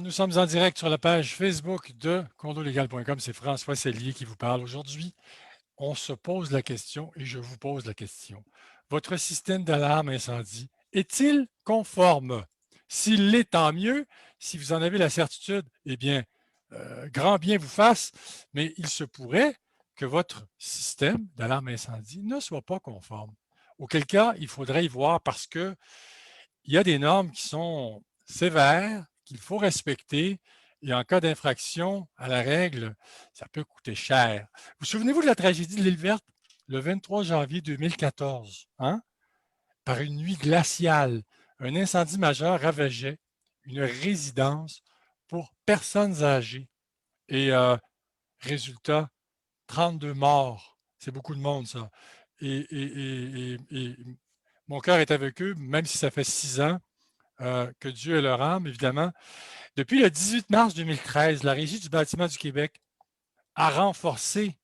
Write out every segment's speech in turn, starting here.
nous sommes en direct sur la page Facebook de condolégal.com. C'est François Sellier qui vous parle aujourd'hui. On se pose la question et je vous pose la question. Votre système d'alarme incendie est-il conforme? S'il l'est, tant mieux. Si vous en avez la certitude, eh bien, grand bien vous fasse, mais il se pourrait que votre système d'alarme incendie ne soit pas conforme. Auquel cas, il faudrait y voir parce qu'il y a des normes qui sont sévères, qu'il faut respecter, et en cas d'infraction à la règle, ça peut coûter cher. Vous souvenez-vous de la tragédie de l'île Verte, le 23 janvier 2014, hein? Par une nuit glaciale, un incendie majeur ravageait une résidence pour personnes âgées. Et résultat, 32 morts. C'est beaucoup de monde, ça. Et mon cœur est avec eux, même si ça fait 6 ans. Que Dieu ait leur âme, évidemment. Depuis le 18 mars 2013, la Régie du bâtiment du Québec a renforcé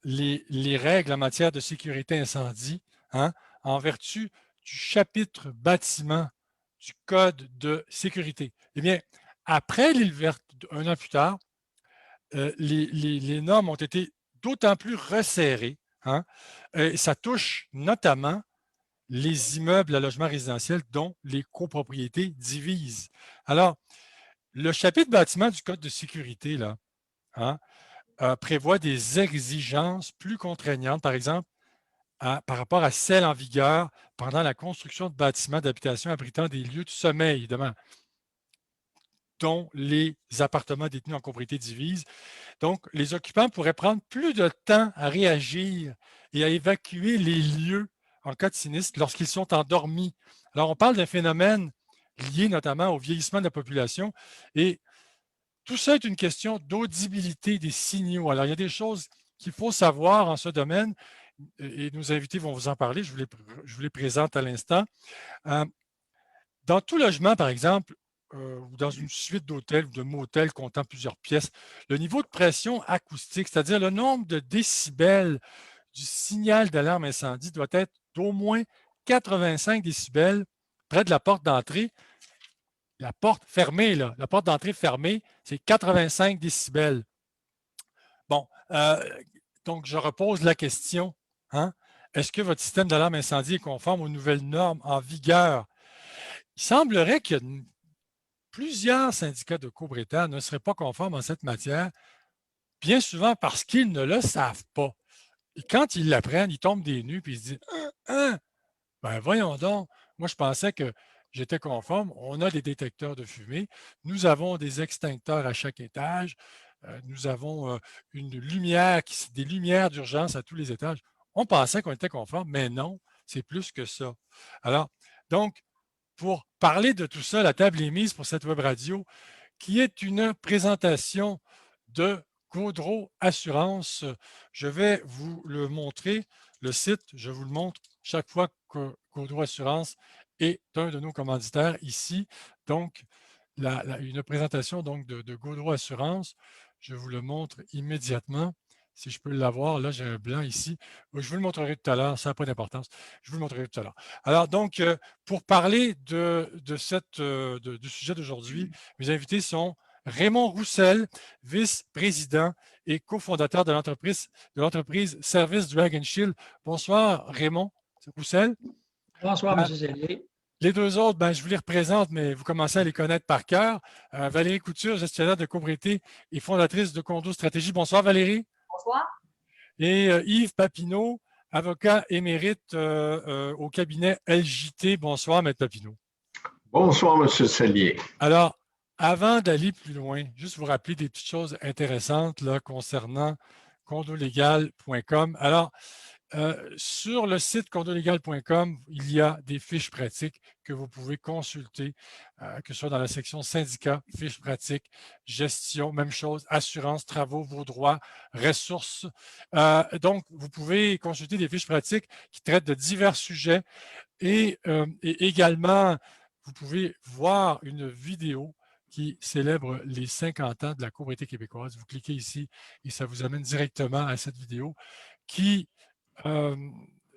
les règles en matière de sécurité incendie, hein, en vertu du chapitre bâtiment du Code de sécurité. Eh bien, après l'île verte, un an plus tard, les normes ont été d'autant plus resserrées. Hein, ça touche notamment les immeubles à logement résidentiel dont les copropriétés divisent. Alors, le chapitre bâtiment du Code de sécurité là, hein, prévoit des exigences plus contraignantes, par exemple, par rapport à celles en vigueur pendant la construction de bâtiments d'habitation abritant des lieux de sommeil, évidemment, dont les appartements détenus en copropriété divisent. Donc, les occupants pourraient prendre plus de temps à réagir et à évacuer les lieux en cas de sinistre lorsqu'ils sont endormis. Alors, on parle d'un phénomène lié notamment au vieillissement de la population et tout ça est une question d'audibilité des signaux. Alors, il y a des choses qu'il faut savoir en ce domaine et nos invités vont vous en parler. Je vous les présente à l'instant. Dans tout logement, par exemple, ou dans une suite d'hôtels ou de motels comptant plusieurs pièces, le niveau de pression acoustique, c'est-à-dire le nombre de décibels du signal d'alarme incendie doit être d'au moins 85 décibels près de la porte d'entrée. La porte fermée, là, la porte d'entrée fermée, c'est 85 décibels. Bon, donc je repose la question. Hein? Est-ce que votre système d'alarme incendie est conforme aux nouvelles normes en vigueur? Il semblerait que plusieurs syndicats de copropriétaires ne seraient pas conformes en cette matière, bien souvent parce qu'ils ne le savent pas. Et quand ils l'apprennent, ils tombent des nues et ils se disent hein, ben voyons donc, moi je pensais que j'étais conforme. On a des détecteurs de fumée, nous avons des extincteurs à chaque étage, nous avons une lumière, des lumières d'urgence à tous les étages. On pensait qu'on était conforme, mais non, c'est plus que ça. Alors, donc, pour parler de tout ça, la table est mise pour cette web radio qui est une présentation de Gaudreau Assurance. Je vais vous le montrer, le site, je vous le montre chaque fois que Gaudreau Assurance est un de nos commanditaires ici. Donc, une présentation donc, de Gaudreau Assurance. Je vous le montre immédiatement. Si je peux l'avoir, là, j'ai un blanc ici. Je vous le montrerai tout à l'heure, ça n'a pas d'importance. Je vous le montrerai tout à l'heure. Alors, donc, pour parler du sujet d'aujourd'hui, mes invités sont Raymond Roussel, vice-président et cofondateur de l'entreprise Service Dragon Shield. Bonsoir, Raymond Roussel. Bonsoir, M. Sellier. Les deux autres, ben, je vous les représente, mais vous commencez à les connaître par cœur. Valérie Couture, gestionnaire de copropriété et fondatrice de Condo Stratégie. Bonsoir, Valérie. Bonsoir. Et Yves Papineau, avocat émérite au cabinet LJT. Bonsoir, Maître Papineau. Bonsoir, M. Sellier. Alors, avant d'aller plus loin, juste vous rappeler des petites choses intéressantes là, concernant condolégal.com. Alors, sur le site condolégal.com, il y a des fiches pratiques que vous pouvez consulter, que ce soit dans la section syndicats, fiches pratiques, gestion, même chose, assurance, travaux, vos droits, ressources. Donc, vous pouvez consulter des fiches pratiques qui traitent de divers sujets et également, vous pouvez voir une vidéo qui célèbre les 50 ans de la copropriété québécoise. Vous cliquez ici et ça vous amène directement à cette vidéo qui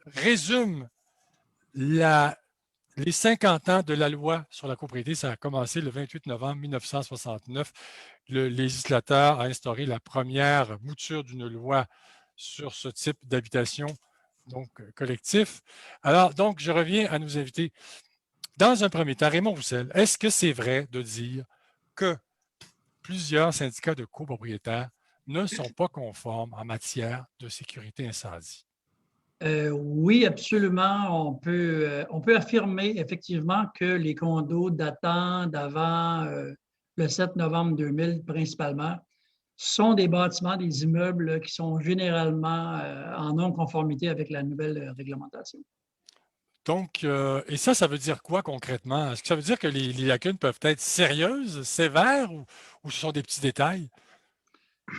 résume la les 50 ans de la loi sur la copropriété, ça a commencé le 28 novembre 1969. Le législateur a instauré la première mouture d'une loi sur ce type d'habitation, donc collectif. Alors, donc, je reviens à nos invités. Dans un premier temps, Raymond Roussel, est-ce que c'est vrai de dire que plusieurs syndicats de copropriétaires ne sont pas conformes en matière de sécurité incendie? Oui, absolument. On peut affirmer effectivement que les condos datant d'avant le 7 novembre 2000 principalement sont des bâtiments, des immeubles qui sont généralement en non-conformité avec la nouvelle réglementation. Donc, et ça veut dire quoi concrètement? Est-ce que ça veut dire que les lacunes peuvent être sérieuses, sévères ou ce sont des petits détails?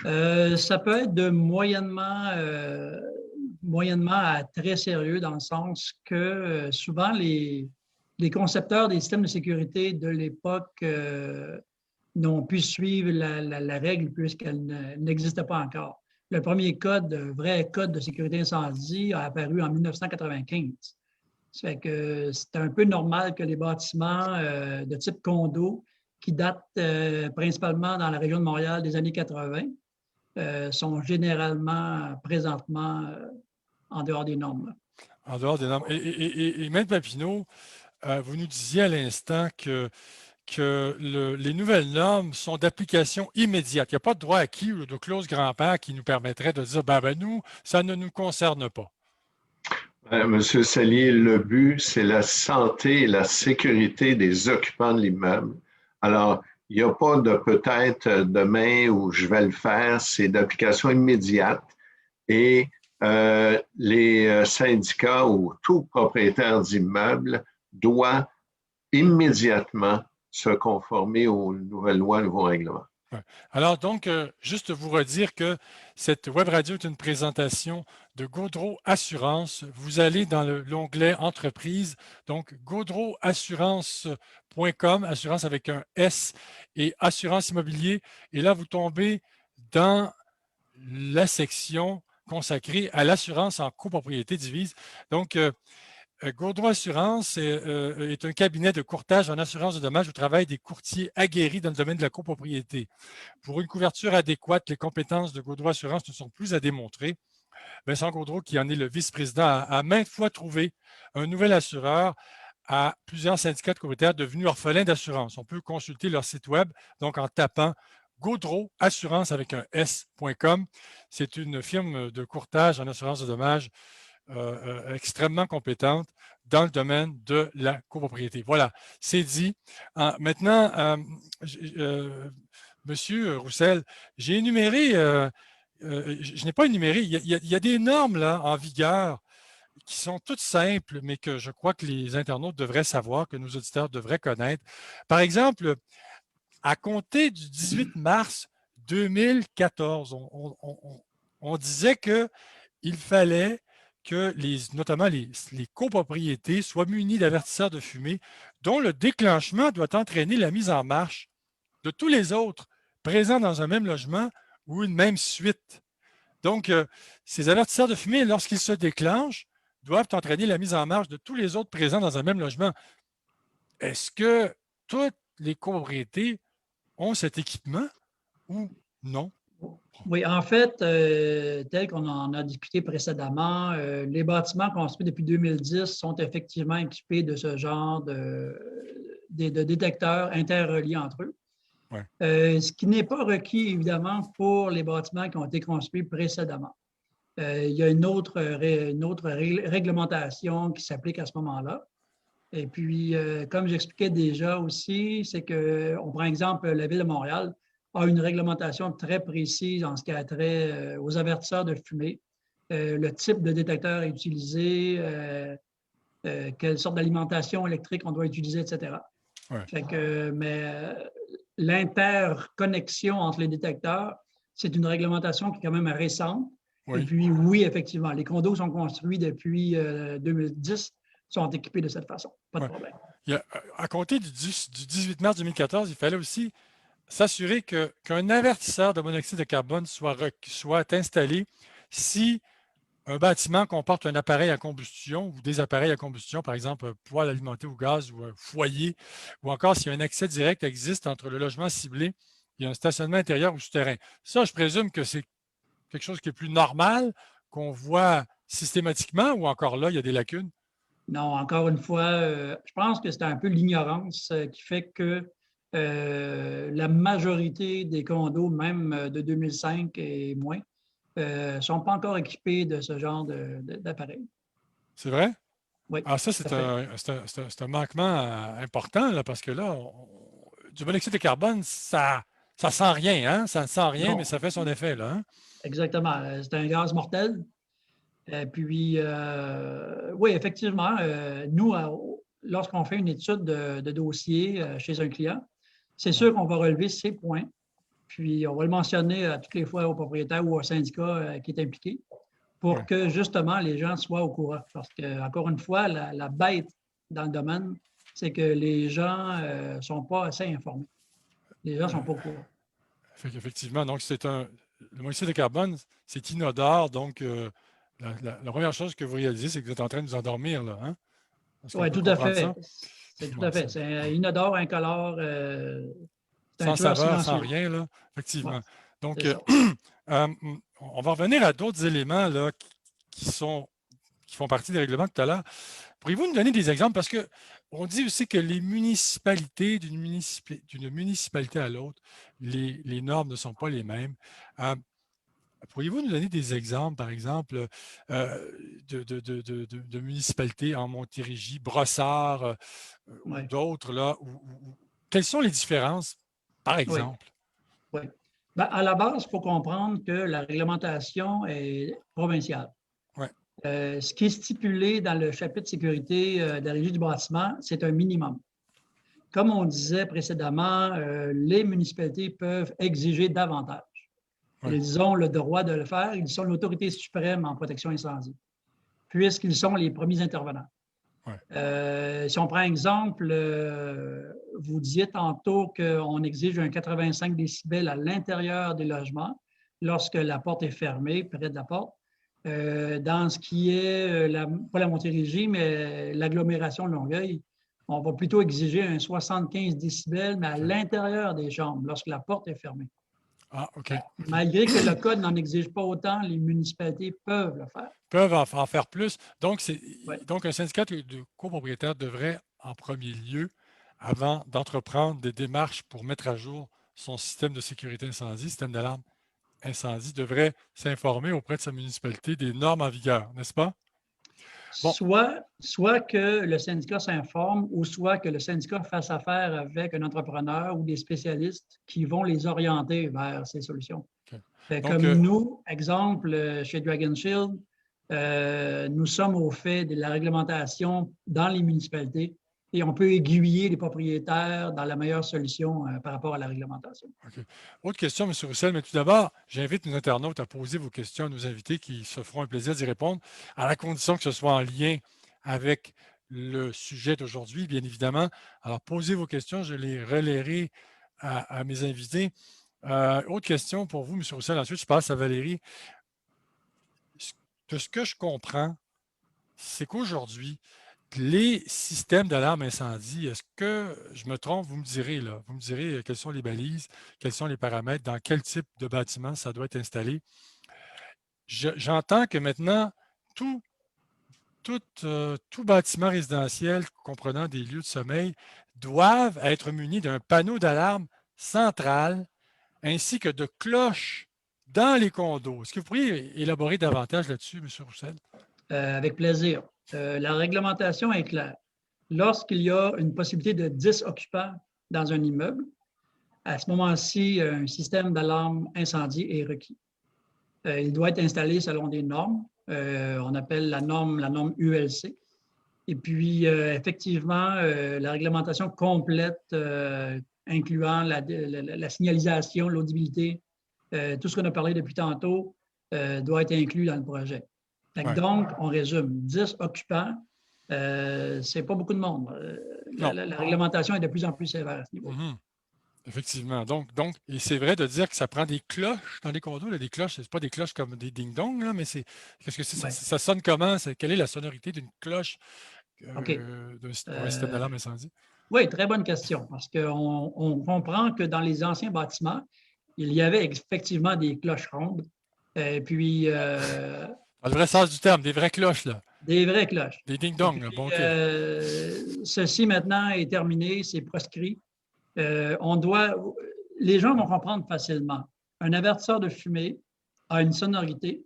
Ça peut être de moyennement à très sérieux dans le sens que souvent les concepteurs des systèmes de sécurité de l'époque n'ont pu suivre la règle puisqu'elle n'existait pas encore. Le premier code, vrai code de sécurité incendie, a apparu en 1995. Ça fait que c'est un peu normal que les bâtiments de type condo qui datent principalement dans la région de Montréal des années 80 sont généralement présentement en dehors des normes. En dehors des normes. Et Maître Papineau, vous nous disiez à l'instant que les nouvelles normes sont d'application immédiate. Il n'y a pas de droit acquis ou de clause grand-père qui nous permettrait de dire, nous, ça ne nous concerne pas. Monsieur Sellier, le but, c'est la santé et la sécurité des occupants de l'immeuble. Alors, il n'y a pas de peut-être demain où je vais le faire, c'est d'application immédiate et les syndicats ou tout propriétaire d'immeuble doit immédiatement se conformer aux nouvelles lois, aux nouveaux règlements. Alors donc, juste vous redire que cette web radio est une présentation de Gaudreau Assurance. Vous allez dans l'onglet Entreprise, donc gaudreauassurance.com, assurance avec un S et assurance immobilier. Et là, vous tombez dans la section consacrée à l'assurance en copropriété divise. Donc, Gaudreau Assurance est un cabinet de courtage en assurance de dommages où travaillent des courtiers aguerris dans le domaine de la copropriété. Pour une couverture adéquate, les compétences de Gaudreau Assurance ne sont plus à démontrer. Vincent Gaudreau, qui en est le vice-président, a maintes fois trouvé un nouvel assureur à plusieurs syndicats de copropriétaires devenus orphelins d'assurance. On peut consulter leur site web, donc en tapant Gaudreau Assurance avec un S.com. C'est une firme de courtage en assurance de dommages extrêmement compétente dans le domaine de la copropriété. Voilà, c'est dit. Maintenant, Monsieur Roussel, j'ai énuméré, je n'ai pas énuméré, il y a des normes là en vigueur qui sont toutes simples, mais que je crois que les internautes devraient savoir, que nos auditeurs devraient connaître. Par exemple, à compter du 18 mars 2014, on disait qu'il fallait que notamment les copropriétés soient munies d'avertisseurs de fumée dont le déclenchement doit entraîner la mise en marche de tous les autres présents dans un même logement ou une même suite. Donc, ces avertisseurs de fumée, lorsqu'ils se déclenchent, doivent entraîner la mise en marche de tous les autres présents dans un même logement. Est-ce que toutes les copropriétés ont cet équipement ou non? Oui, en fait, tel qu'on en a discuté précédemment, les bâtiments construits depuis 2010 sont effectivement équipés de ce genre de détecteurs interreliés entre eux. Ouais. Ce qui n'est pas requis, évidemment, pour les bâtiments qui ont été construits précédemment. Il y a une autre réglementation qui s'applique à ce moment-là. Et puis, comme j'expliquais déjà aussi, c'est qu'on prend exemple la Ville de Montréal a une réglementation très précise en ce qui a trait aux avertisseurs de fumée, le type de détecteur à utiliser, quelle sorte d'alimentation électrique on doit utiliser, etc. Ouais. Fait que, mais l'interconnexion entre les détecteurs, c'est une réglementation qui est quand même récente. Oui. Et puis, oui, effectivement, les condos sont construits depuis 2010, sont équipés de cette façon. Pas de problème. À compter du 18 mars 2014, il fallait aussi s'assurer qu'un avertisseur de monoxyde de carbone soit installé si un bâtiment comporte un appareil à combustion ou des appareils à combustion, par exemple un poêle alimenté au gaz ou un foyer, ou encore si un accès direct existe entre le logement ciblé et un stationnement intérieur ou souterrain. Ça, je présume que c'est quelque chose qui est plus normal, qu'on voit systématiquement, ou encore là, il y a des lacunes? Non, encore une fois, je pense que c'est un peu l'ignorance qui fait que la majorité des condos, même de 2005 et moins, ne sont pas encore équipés de ce genre d'appareil. C'est vrai? Oui, Alors ça, tout à c'est fait. un manquement important, là, parce que là, du monoxyde de carbone, ça ne sent rien, hein? Ça ne sent rien, mais Non, ça fait son effet, là, hein? exactement. C'est un gaz mortel. Puis, oui, effectivement, nous, lorsqu'on fait une étude de dossier chez un client, c'est sûr qu'on va relever ces points. Puis, on va le mentionner à toutes les fois au propriétaire ou au syndicat qui est impliqué Oui. pour que, justement, les gens soient au courant. Parce que, encore une fois, la bête dans le domaine, c'est que les gens ne sont pas assez informés. Les gens ne sont pas au courant. Effectivement, donc le monoxyde de carbone, c'est inodore, donc la première chose que vous réalisez, c'est que vous êtes en train de vous endormir, là, hein? Est-ce qu'on Oui, peut tout à comprendre ça? fait. C'est tout Bon, à fait. C'est inodore, incolore. C'est un sans tueur saveur, sans silencieux. rien, là, Ouais, effectivement. c'est Donc, ça. euh, on va revenir à d'autres éléments là, qui font partie des règlements tout à l'heure. Pourriez-vous nous donner des exemples? Parce qu'on dit aussi que les municipalités, d'une municipalité à l'autre, les normes ne sont pas les mêmes. Euh, Pourriez-vous nous donner des exemples, par exemple, de municipalités en Montérégie, Brossard ou Oui, d'autres, là, quelles sont les différences, par oui, exemple? oui. Ben, à la base, il faut comprendre que la réglementation est provinciale. Ouais, Ce qui est stipulé dans le chapitre sécurité de la Régie du bâtiment, c'est un minimum. Comme on disait précédemment, les municipalités peuvent exiger davantage. ouais, Ils ont le droit de le faire. Ils sont l'autorité suprême en protection incendie, puisqu'ils sont les premiers intervenants. ouais. Si on prend exemple, vous disiez tantôt qu'on exige un 85 décibels à l'intérieur des logements lorsque la porte est fermée, près de la porte. Dans ce qui est, pas la Montérégie, mais l'agglomération de Longueuil, on va plutôt exiger un 75 décibels, mais à OK. l'intérieur des chambres, lorsque la porte est fermée. Ah, OK. Malgré que le code n'en exige pas autant, les municipalités peuvent le faire. Peuvent en faire plus. Donc, Ouais. donc un syndicat de copropriétaires devrait, en premier lieu, avant d'entreprendre des démarches pour mettre à jour son système de sécurité incendie, système d'alarme incendie, devrait s'informer auprès de sa municipalité des normes en vigueur, n'est-ce pas? Bon, Soit que le syndicat s'informe ou soit que le syndicat fasse affaire avec un entrepreneur ou des spécialistes qui vont les orienter vers ces solutions. OK. Donc, Comme nous, exemple, chez Dragon Shield, nous sommes au fait de la réglementation dans les municipalités et on peut aiguiller les propriétaires dans la meilleure solution par rapport à la réglementation. OK. Autre question, M. Roussel, mais tout d'abord, j'invite nos internautes à poser vos questions à nos invités qui se feront un plaisir d'y répondre, à la condition que ce soit en lien avec le sujet d'aujourd'hui, bien évidemment. Alors, posez vos questions, je les relayerai à mes invités. Autre question pour vous, M. Roussel. Ensuite, je passe à Valérie. De ce que je comprends, c'est qu'aujourd'hui, les systèmes d'alarme incendie, est-ce que je me trompe? Vous me direz, là, vous me direz quelles sont les balises, quels sont les paramètres, dans quel type de bâtiment ça doit être installé. J'entends que maintenant, tout, tout bâtiment résidentiel comprenant des lieux de sommeil doivent être munis d'un panneau d'alarme central ainsi que de cloches dans les condos. Est-ce que vous pourriez élaborer davantage là-dessus, M. Roussel? Avec plaisir. La réglementation est claire. Lorsqu'il y a une possibilité de 10 occupants dans un immeuble, à ce moment-ci, un système d'alarme incendie est requis. Il doit être installé selon des normes. On appelle la norme ULC. Et puis, effectivement, la réglementation complète, incluant la signalisation, l'audibilité, tout ce qu'on a parlé depuis tantôt, doit être inclus dans le projet. Ouais. Donc, on résume, 10 occupants, c'est pas beaucoup de monde. Non. La réglementation est de plus en plus sévère à ce niveau. Mhm. Effectivement. Donc, et c'est vrai de dire que ça prend des cloches dans les condos. Là, des cloches, c'est pas des cloches comme des ding-dong, là, mais qu'est-ce que c'est, Ouais. ça sonne comment? Quelle est la sonorité d'une cloche OK. pour un système Euh, d'alarme incendie? oui, très bonne question, parce qu'on comprend que dans les anciens bâtiments, il y avait effectivement des cloches rondes, puis Dans le vrai sens du terme, des vraies cloches, là. des vraies cloches. Des Et ding-dong, là. puis, Bon, OK. ceci maintenant est terminé, c'est proscrit. On doit, les gens vont comprendre facilement. Un avertisseur de fumée a une sonorité,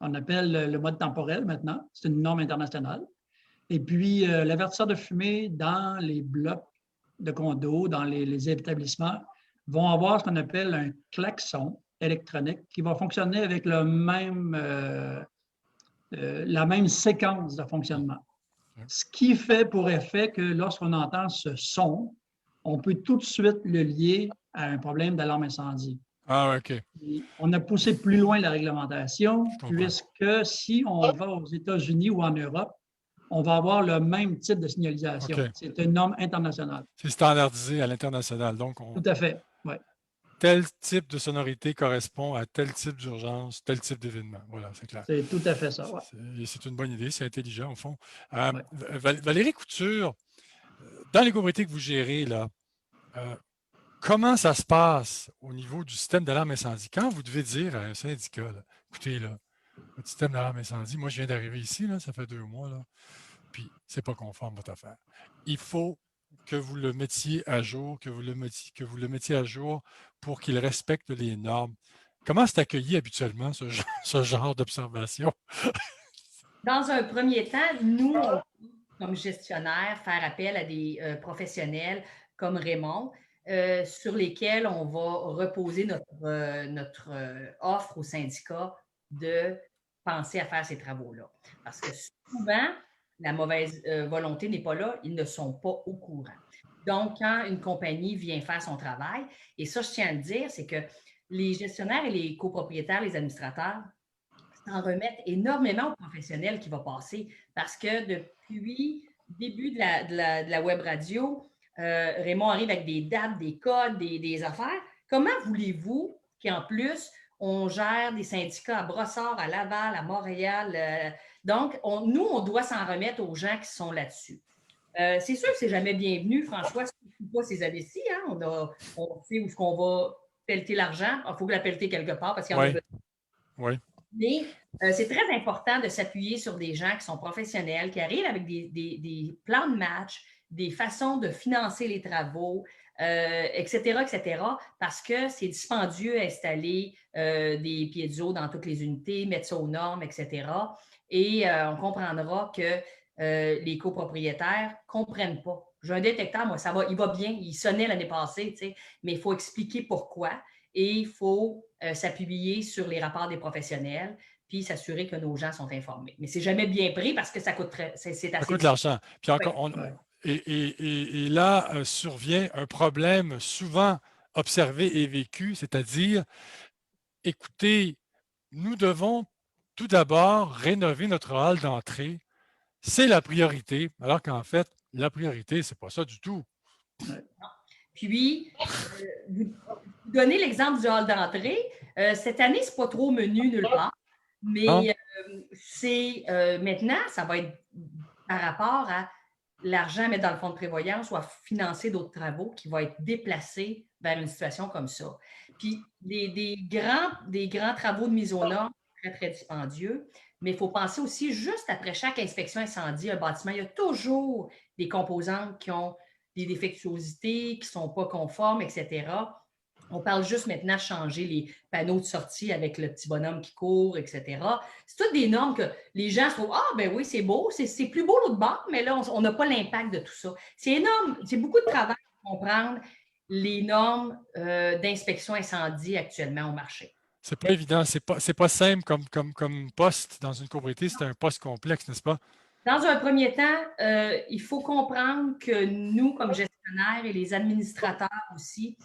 on appelle le mode temporel maintenant, c'est une norme internationale. Et puis, l'avertisseur de fumée dans les blocs de condos, dans les établissements, vont avoir ce qu'on appelle un klaxon électronique qui va fonctionner avec la même séquence de fonctionnement. Ce qui fait pour effet que lorsqu'on entend ce son, on peut tout de suite le lier à un problème d'alarme incendie. Ah, OK. Et on a poussé plus loin la réglementation, Je comprends. puisque si on va aux États-Unis ou en Europe, on va avoir le même type de signalisation. OK. C'est une norme internationale. C'est standardisé à l'international. Donc, Tout à fait. Ouais. tel type de sonorité correspond à tel type d'urgence, tel type d'événement. Voilà, c'est clair. C'est tout à fait ça. Ouais. C'est une bonne idée, c'est intelligent, au fond. Ouais. Valérie Couture, dans les copropriétés que vous gérez, là, comment ça se passe au niveau du système d'alarme incendie? Quand vous devez dire à un syndicat, là, écoutez, là, votre système d'alarme incendie, moi, je viens d'arriver ici, là, ça fait 2 mois, là, puis c'est pas conforme votre affaire. Il faut que vous le mettiez à jour, que vous le mettiez à jour pour qu'il respecte les normes. Comment c'est accueilli habituellement, ce genre d'observation? Dans un premier temps, nous, comme gestionnaire, faire appel à des professionnels comme Raymond, sur lesquels on va reposer notre offre au syndicat de penser à faire ces travaux-là. Parce que souvent, la mauvaise volonté n'est pas là, ils ne sont pas au courant. Donc, quand une compagnie vient faire son travail, et ça, je tiens à le dire, c'est que les gestionnaires et les copropriétaires, les administrateurs, s'en remettent énormément aux professionnels qui va passer parce que depuis le début de la web radio, Raymond arrive avec des dates, des codes, des affaires. Comment voulez-vous qu'en plus, on gère des syndicats à Brossard, à Laval, à Montréal? Donc, nous, on doit s'en remettre aux gens qui sont là-dessus. C'est sûr que c'est jamais bienvenu, François, surtout pas ces années-ci. Hein? On sait où est-ce qu'on va pelleter l'argent. Il faut la pelleter quelque part parce qu'il y en a besoin. Oui. Mais c'est très important de s'appuyer sur des gens qui sont professionnels, qui arrivent avec des plans de match, des façons de financer les travaux, etc., etc., parce que c'est dispendieux à installer des piezo dans toutes les unités, mettre ça aux normes, etc. Et on comprendra que les copropriétaires ne comprennent pas. J'ai un détecteur, moi, ça va, il va bien, il sonnait l'année passée, tu sais, mais il faut expliquer pourquoi. Et il faut s'appuyer sur les rapports des professionnels puis s'assurer que nos gens sont informés. Mais c'est jamais bien pris parce que ça coûte c'est assez Ça coûte l'argent. Puis encore, Ouais. et là survient un problème souvent observé et vécu, c'est-à-dire, écoutez, nous devons tout d'abord rénover notre hall d'entrée. C'est la priorité, alors qu'en fait, la priorité, c'est pas ça du tout. Ouais. Puis, vous donnez l'exemple du hall d'entrée. Cette année, c'est pas trop menu nulle part, mais c'est maintenant, ça va être par rapport à l'argent à mettre dans le fonds de prévoyance ou à financer d'autres travaux qui vont être déplacés vers une situation comme ça. Puis, des grands travaux de mise aux normes, très, très dispendieux, mais il faut penser aussi, juste après chaque inspection incendie, un bâtiment, il y a toujours des composantes qui ont des défectuosités, qui ne sont pas conformes, etc. On parle juste maintenant de changer les panneaux de sortie avec le petit bonhomme qui court, etc. C'est toutes des normes que les gens se trouvent, ah, ben oui, c'est beau, c'est plus beau l'autre bord, mais là, on n'a pas l'impact de tout ça. C'est énorme, c'est beaucoup de travail pour comprendre les normes d'inspection incendie actuellement au marché. C'est pas évident, c'est pas simple comme poste dans une copropriété, c'est un poste complexe, n'est-ce pas? Dans un premier temps, il faut comprendre que nous, comme gestionnaires et les administrateurs aussi,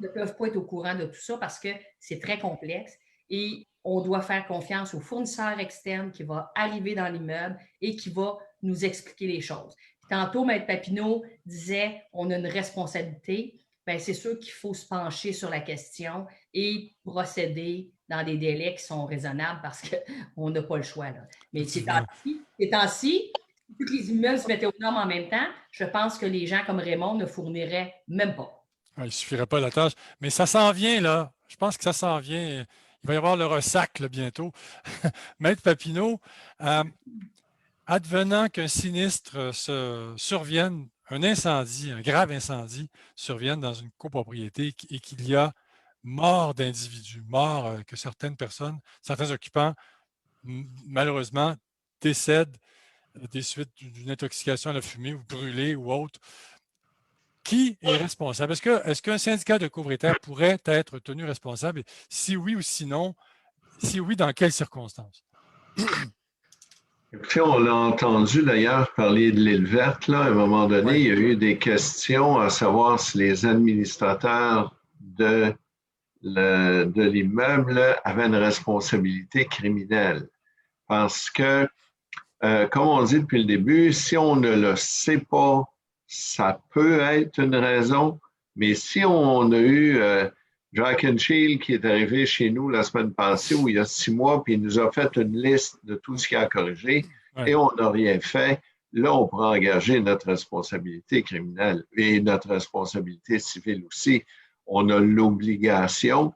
ne peuvent pas être au courant de tout ça parce que c'est très complexe et on doit faire confiance au fournisseur externe qui va arriver dans l'immeuble et qui va nous expliquer les choses. Tantôt, Maître Papineau disait on a une responsabilité. bien, c'est sûr qu'il faut se pencher sur la question et procéder dans des délais qui sont raisonnables parce qu'on n'a pas le choix. Là. Mais ces temps-ci, si tous les immeubles se mettaient aux normes en même temps, je pense que les gens comme Raymond ne fourniraient même pas. Il ne suffirait pas la tâche. Mais ça s'en vient, là. Je pense que ça s'en vient. Il va y avoir le ressac là, bientôt. Maître Papineau, advenant qu'un sinistre survienne, un incendie, un grave incendie survienne dans une copropriété et qu'il y a mort d'individus, que certaines personnes, certains occupants, malheureusement, décèdent des suites d'une intoxication à la fumée ou brûlés ou autre. Qui est responsable? Est-ce qu'un syndicat de copropriétaires pourrait être tenu responsable? Si oui ou sinon, si oui, dans quelles circonstances? Puis on l'a entendu d'ailleurs parler de l'île verte. Là. À un moment donné, il y a eu des questions à savoir si les administrateurs de l'immeuble avaient une responsabilité criminelle. Parce que, comme on dit depuis le début, si on ne le sait pas, ça peut être une raison. Mais si on a eu Jack and Shield qui est arrivé chez nous la semaine passée, où il y a 6 mois, puis il nous a fait une liste de tout ce qu'il a corrigé, et on n'a rien fait, là, on pourra engager notre responsabilité criminelle et notre responsabilité civile aussi. On a l'obligation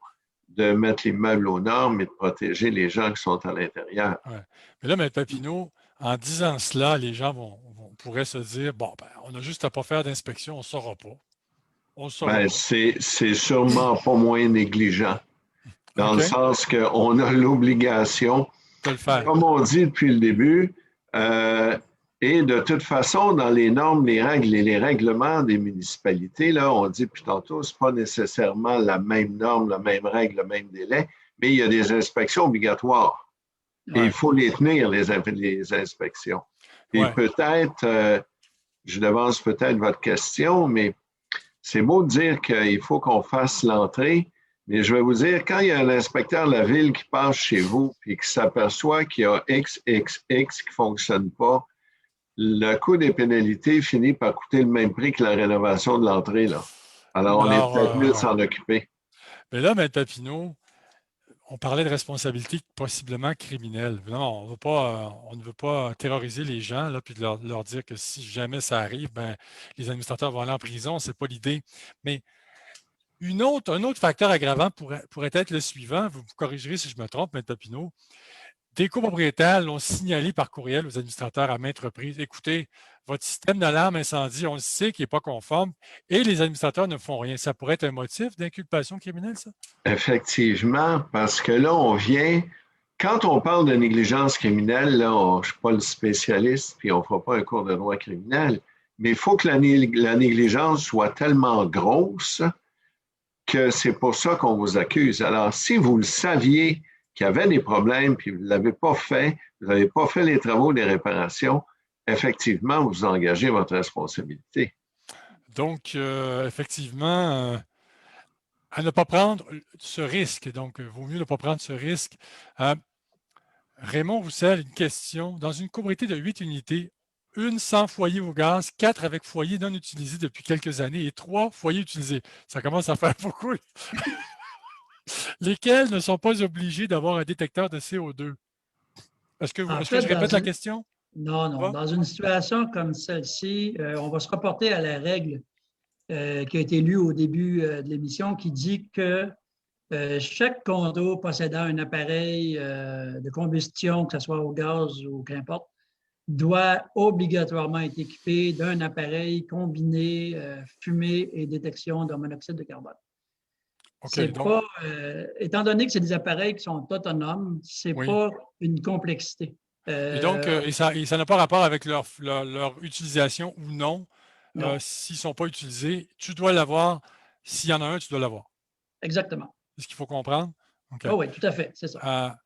de mettre l'immeuble aux normes et de protéger les gens qui sont à l'intérieur. Ouais. Mais là, M. Papineau, en disant cela, les gens pourraient se dire, bon, ben, on n'a juste à pas faire d'inspection, on ne saura pas. Ben, c'est sûrement pas moins négligent, dans le sens qu'on a l'obligation, de le faire. Comme on dit depuis le début, et de toute façon, dans les normes, les règles et les règlements des municipalités, là, on dit depuis tantôt, ce n'est pas nécessairement la même norme, la même règle, le même délai, mais il y a des inspections obligatoires. Et il faut les tenir, les inspections. Et peut-être, je devance peut-être votre question, mais c'est beau de dire qu'il faut qu'on fasse l'entrée, mais je vais vous dire, quand il y a un inspecteur de la ville qui passe chez vous et qui s'aperçoit qu'il y a XXX qui ne fonctionne pas, le coût des pénalités finit par coûter le même prix que la rénovation de l'entrée. Là. Alors, on est peut-être mieux de s'en occuper. Mais là, M. Papineau, on parlait de responsabilité possiblement criminelle. Non, on ne veut pas terroriser les gens là, puis de leur dire que si jamais ça arrive, ben, les administrateurs vont aller en prison. Ce n'est pas l'idée. Mais un autre facteur aggravant pourrait être le suivant. Vous me corrigerez si je me trompe, M. Papineau. Des copropriétaires l'ont signalé par courriel aux administrateurs à maintes reprises. Écoutez, votre système d'alarme incendie, on le sait qu'il n'est pas conforme et les administrateurs ne font rien. Ça pourrait être un motif d'inculpation criminelle, ça? Effectivement, parce que là, quand on parle de négligence criminelle, là, je ne suis pas le spécialiste, puis on ne fera pas un cours de droit criminel, mais il faut que la négligence soit tellement grosse que c'est pour ça qu'on vous accuse. Alors, si vous le saviez qu'il y avait des problèmes, puis vous ne l'avez pas fait, vous n'avez pas fait les travaux des réparations, effectivement, vous engagez votre responsabilité. Donc, effectivement, à ne pas prendre ce risque. Donc, il vaut mieux ne pas prendre ce risque. Raymond Roussel, une question. Dans une copropriété de 8 unités, 1 sans foyer au gaz, 4 avec foyer non utilisé depuis quelques années et 3 foyers utilisés. Ça commence à faire beaucoup. Lesquels ne sont pas obligés d'avoir un détecteur de CO2? Est-ce que je répète la question? Non, non. Dans une situation comme celle-ci, on va se reporter à la règle qui a été lue au début de l'émission qui dit que chaque condo possédant un appareil de combustion, que ce soit au gaz ou qu'importe, doit obligatoirement être équipé d'un appareil combiné fumée et détection de monoxyde de carbone. Okay, donc, étant donné que c'est des appareils qui sont autonomes, ce n'est pas une complexité. Et donc, ça n'a pas rapport avec leur utilisation ou non. S'ils ne sont pas utilisés, tu dois l'avoir. S'il y en a un, tu dois l'avoir. Exactement. C'est ce qu'il faut comprendre? Okay. Oh oui, tout à fait, c'est ça.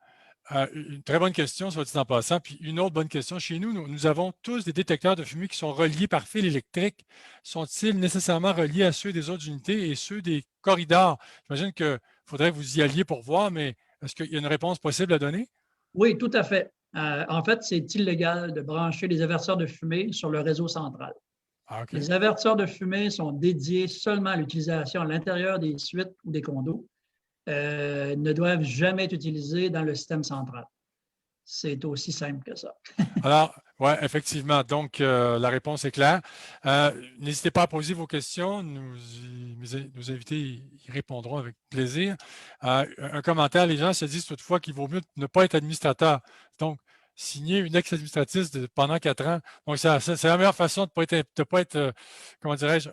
Une très bonne question, soit dit en passant. Puis une autre bonne question. Chez nous, nous avons tous des détecteurs de fumée qui sont reliés par fil électrique. Sont-ils nécessairement reliés à ceux des autres unités et ceux des corridors? J'imagine qu'il faudrait que vous y alliez pour voir, mais est-ce qu'il y a une réponse possible à donner? Oui, tout à fait. En fait, c'est illégal de brancher les avertisseurs de fumée sur le réseau central. Ah, OK. Les avertisseurs de fumée sont dédiés seulement à l'utilisation à l'intérieur des suites ou des condos. Ne doivent jamais être utilisés dans le système central. C'est aussi simple que ça. Alors, oui, effectivement. Donc, la réponse est claire. N'hésitez pas à poser vos questions. Nos invités y répondront avec plaisir. Un commentaire, les gens se disent toutefois qu'il vaut mieux ne pas être administrateur. Donc, signer une ex-administratrice pendant 4 ans. Donc, c'est la meilleure façon de ne pas être, comment dirais-je,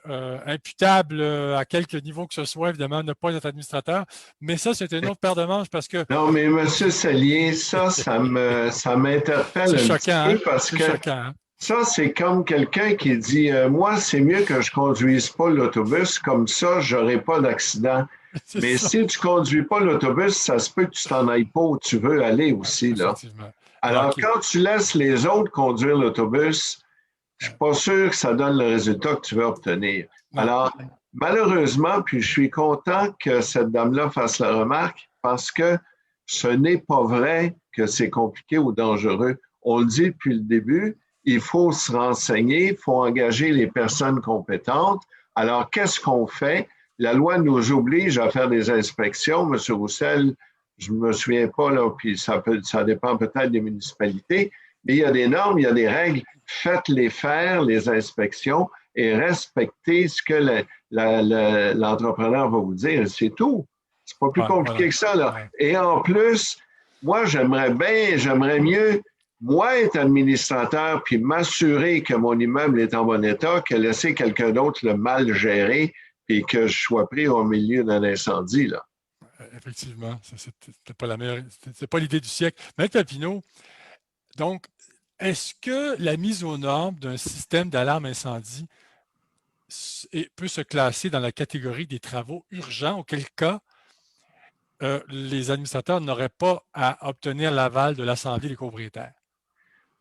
imputable à quelque niveau que ce soit, évidemment, ne pas être administrateur. Mais ça, c'est une autre paire de manches parce que Non, mais M. Salier, ça m'interpelle c'est un petit choquant, peu hein? parce C'est que choquant, hein? ça, c'est comme quelqu'un qui dit moi, c'est mieux que je conduise pas l'autobus, comme ça, j'aurai pas d'accident. C'est Mais ça. si tu conduis pas l'autobus, ça se peut que tu t'en ailles pas où tu veux aller aussi, là. Effectivement. Alors, OK. quand tu laisses les autres conduire l'autobus, je suis pas sûr que ça donne le résultat que tu veux obtenir. Non. Alors, malheureusement, puis je suis content que cette dame-là fasse la remarque parce que ce n'est pas vrai que c'est compliqué ou dangereux. On le dit depuis le début, il faut se renseigner, il faut engager les personnes compétentes. Alors, qu'est-ce qu'on fait? La loi nous oblige à faire des inspections. M. Roussel, je ne me souviens pas, là, puis ça dépend peut-être des municipalités, mais il y a des normes, il y a des règles. Faites-les faire, les inspections, et respectez ce que l'entrepreneur va vous dire. C'est tout. C'est pas plus compliqué voilà. que ça, là. Ouais. Et en plus, moi, j'aimerais mieux, moi, être administrateur puis m'assurer que mon immeuble est en bon état que laisser quelqu'un d'autre le mal gérer et que je sois pris au milieu d'un incendie, là. Effectivement, c'était pas la meilleure, c'est pas l'idée du siècle. Maître Papineau, donc, est-ce que la mise aux normes d'un système d'alarme incendie peut se classer dans la catégorie des travaux urgents, auquel cas les administrateurs n'auraient pas à obtenir l'aval de l'Assemblée des copropriétaires?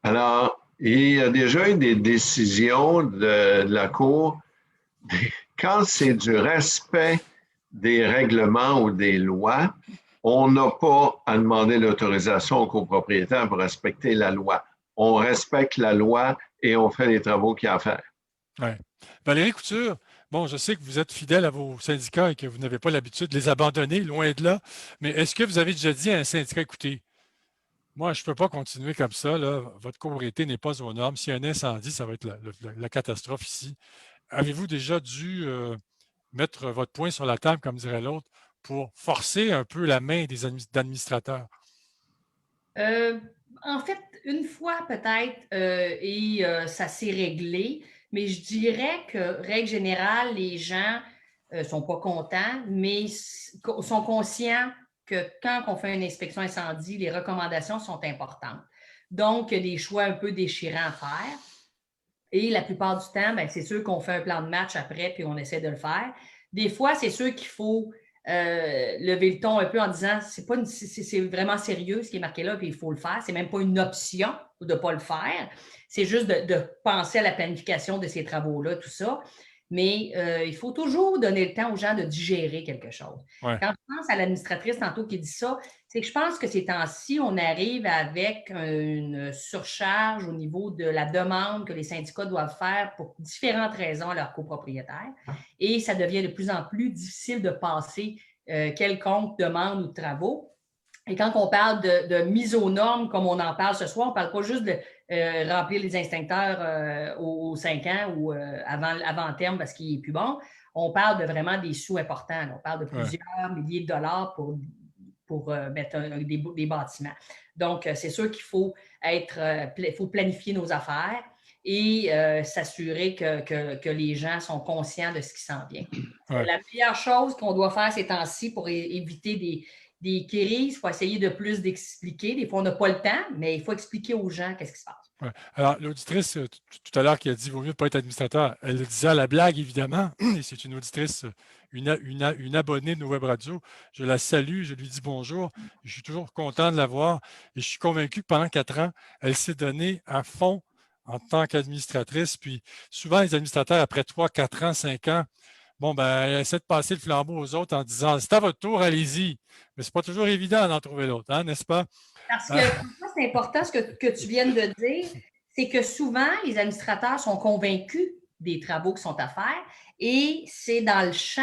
Alors, il y a déjà eu des décisions de la Cour. Quand c'est du respect des règlements ou des lois, on n'a pas à demander l'autorisation aux copropriétaires pour respecter la loi. On respecte la loi et on fait les travaux qu'il y a à faire. Ouais. Valérie Couture, bon, je sais que vous êtes fidèle à vos syndicats et que vous n'avez pas l'habitude de les abandonner, loin de là, mais est-ce que vous avez déjà dit à un syndicat, écoutez, moi, je ne peux pas continuer comme ça, là. Votre copropriété n'est pas aux normes. S'il y a un incendie, ça va être la catastrophe ici. Avez-vous déjà dû mettre votre poing sur la table, comme dirait l'autre, pour forcer un peu la main des administrateurs? En fait, une fois peut-être, et ça s'est réglé, mais je dirais que, règle générale, les gens ne sont pas contents, mais sont conscients que quand on fait une inspection incendie, les recommandations sont importantes. Donc, il y a des choix un peu déchirants à faire. Et la plupart du temps, c'est sûr qu'on fait un plan de match après, puis on essaie de le faire. Des fois, c'est sûr qu'il faut lever le ton un peu en disant c'est vraiment sérieux ce qui est marqué là, puis il faut le faire. C'est même pas une option de ne pas le faire. C'est juste de penser à la planification de ces travaux-là, tout ça. Mais il faut toujours donner le temps aux gens de digérer quelque chose. Ouais. Quand je pense à l'administratrice tantôt qui dit ça, c'est que je pense que ces temps-ci, on arrive avec une surcharge au niveau de la demande que les syndicats doivent faire pour différentes raisons à leurs copropriétaires. Et ça devient de plus en plus difficile de passer quelconque demande ou de travaux. Et quand on parle de mise aux normes, comme on en parle ce soir, on ne parle pas juste de remplir les extincteurs aux 5 ans ou avant terme parce qu'il n'est plus bon. On parle de vraiment des sous importants. On parle de plusieurs milliers de dollars pour mettre des bâtiments. Donc, c'est sûr qu'il faut planifier nos affaires et s'assurer que les gens sont conscients de ce qui s'en vient. La meilleure chose qu'on doit faire ces temps-ci pour éviter des crises, il faut essayer de plus d'expliquer. Des fois, on n'a pas le temps, mais il faut expliquer aux gens qu'est-ce qui se passe. Ouais. Alors, l'auditrice tout à l'heure qui a dit qu'il vaut mieux ne pas être administrateur, elle le disait à la blague, évidemment, et c'est une auditrice, une abonnée de nos web radios. Je la salue, je lui dis bonjour. Je suis toujours content de la voir et je suis convaincu que pendant 4 ans, elle s'est donnée à fond en tant qu'administratrice. Puis souvent, les administrateurs, après 3, 4 ans, 5 ans, elle essaie de passer le flambeau aux autres en disant « c'est à votre tour, allez-y ». Mais ce n'est pas toujours évident d'en trouver l'autre, hein, n'est-ce pas? Parce que c'est important ce que tu viens de dire, c'est que souvent, les administrateurs sont convaincus des travaux qui sont à faire. Et c'est dans le champ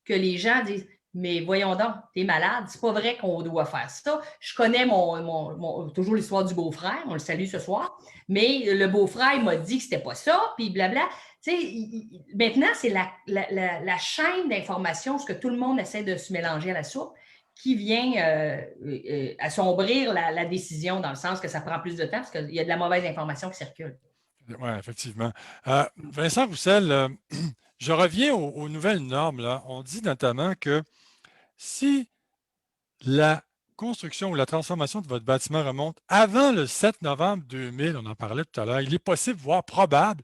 que les gens disent « Mais voyons donc, t'es malade, c'est pas vrai qu'on doit faire ça. » Je connais toujours l'histoire du beau-frère, on le salue ce soir, mais le beau-frère il m'a dit que c'était pas ça, puis blabla. Tu sais, maintenant, c'est la chaîne d'information, ce que tout le monde essaie de se mélanger à la soupe, qui vient assombrir la décision, dans le sens que ça prend plus de temps parce qu'il y a de la mauvaise information qui circule. Oui, effectivement. Vincent Roussel, je reviens aux nouvelles normes. Là. On dit notamment que si la construction ou la transformation de votre bâtiment remonte avant le 7 novembre 2000, on en parlait tout à l'heure, il est possible, voire probable,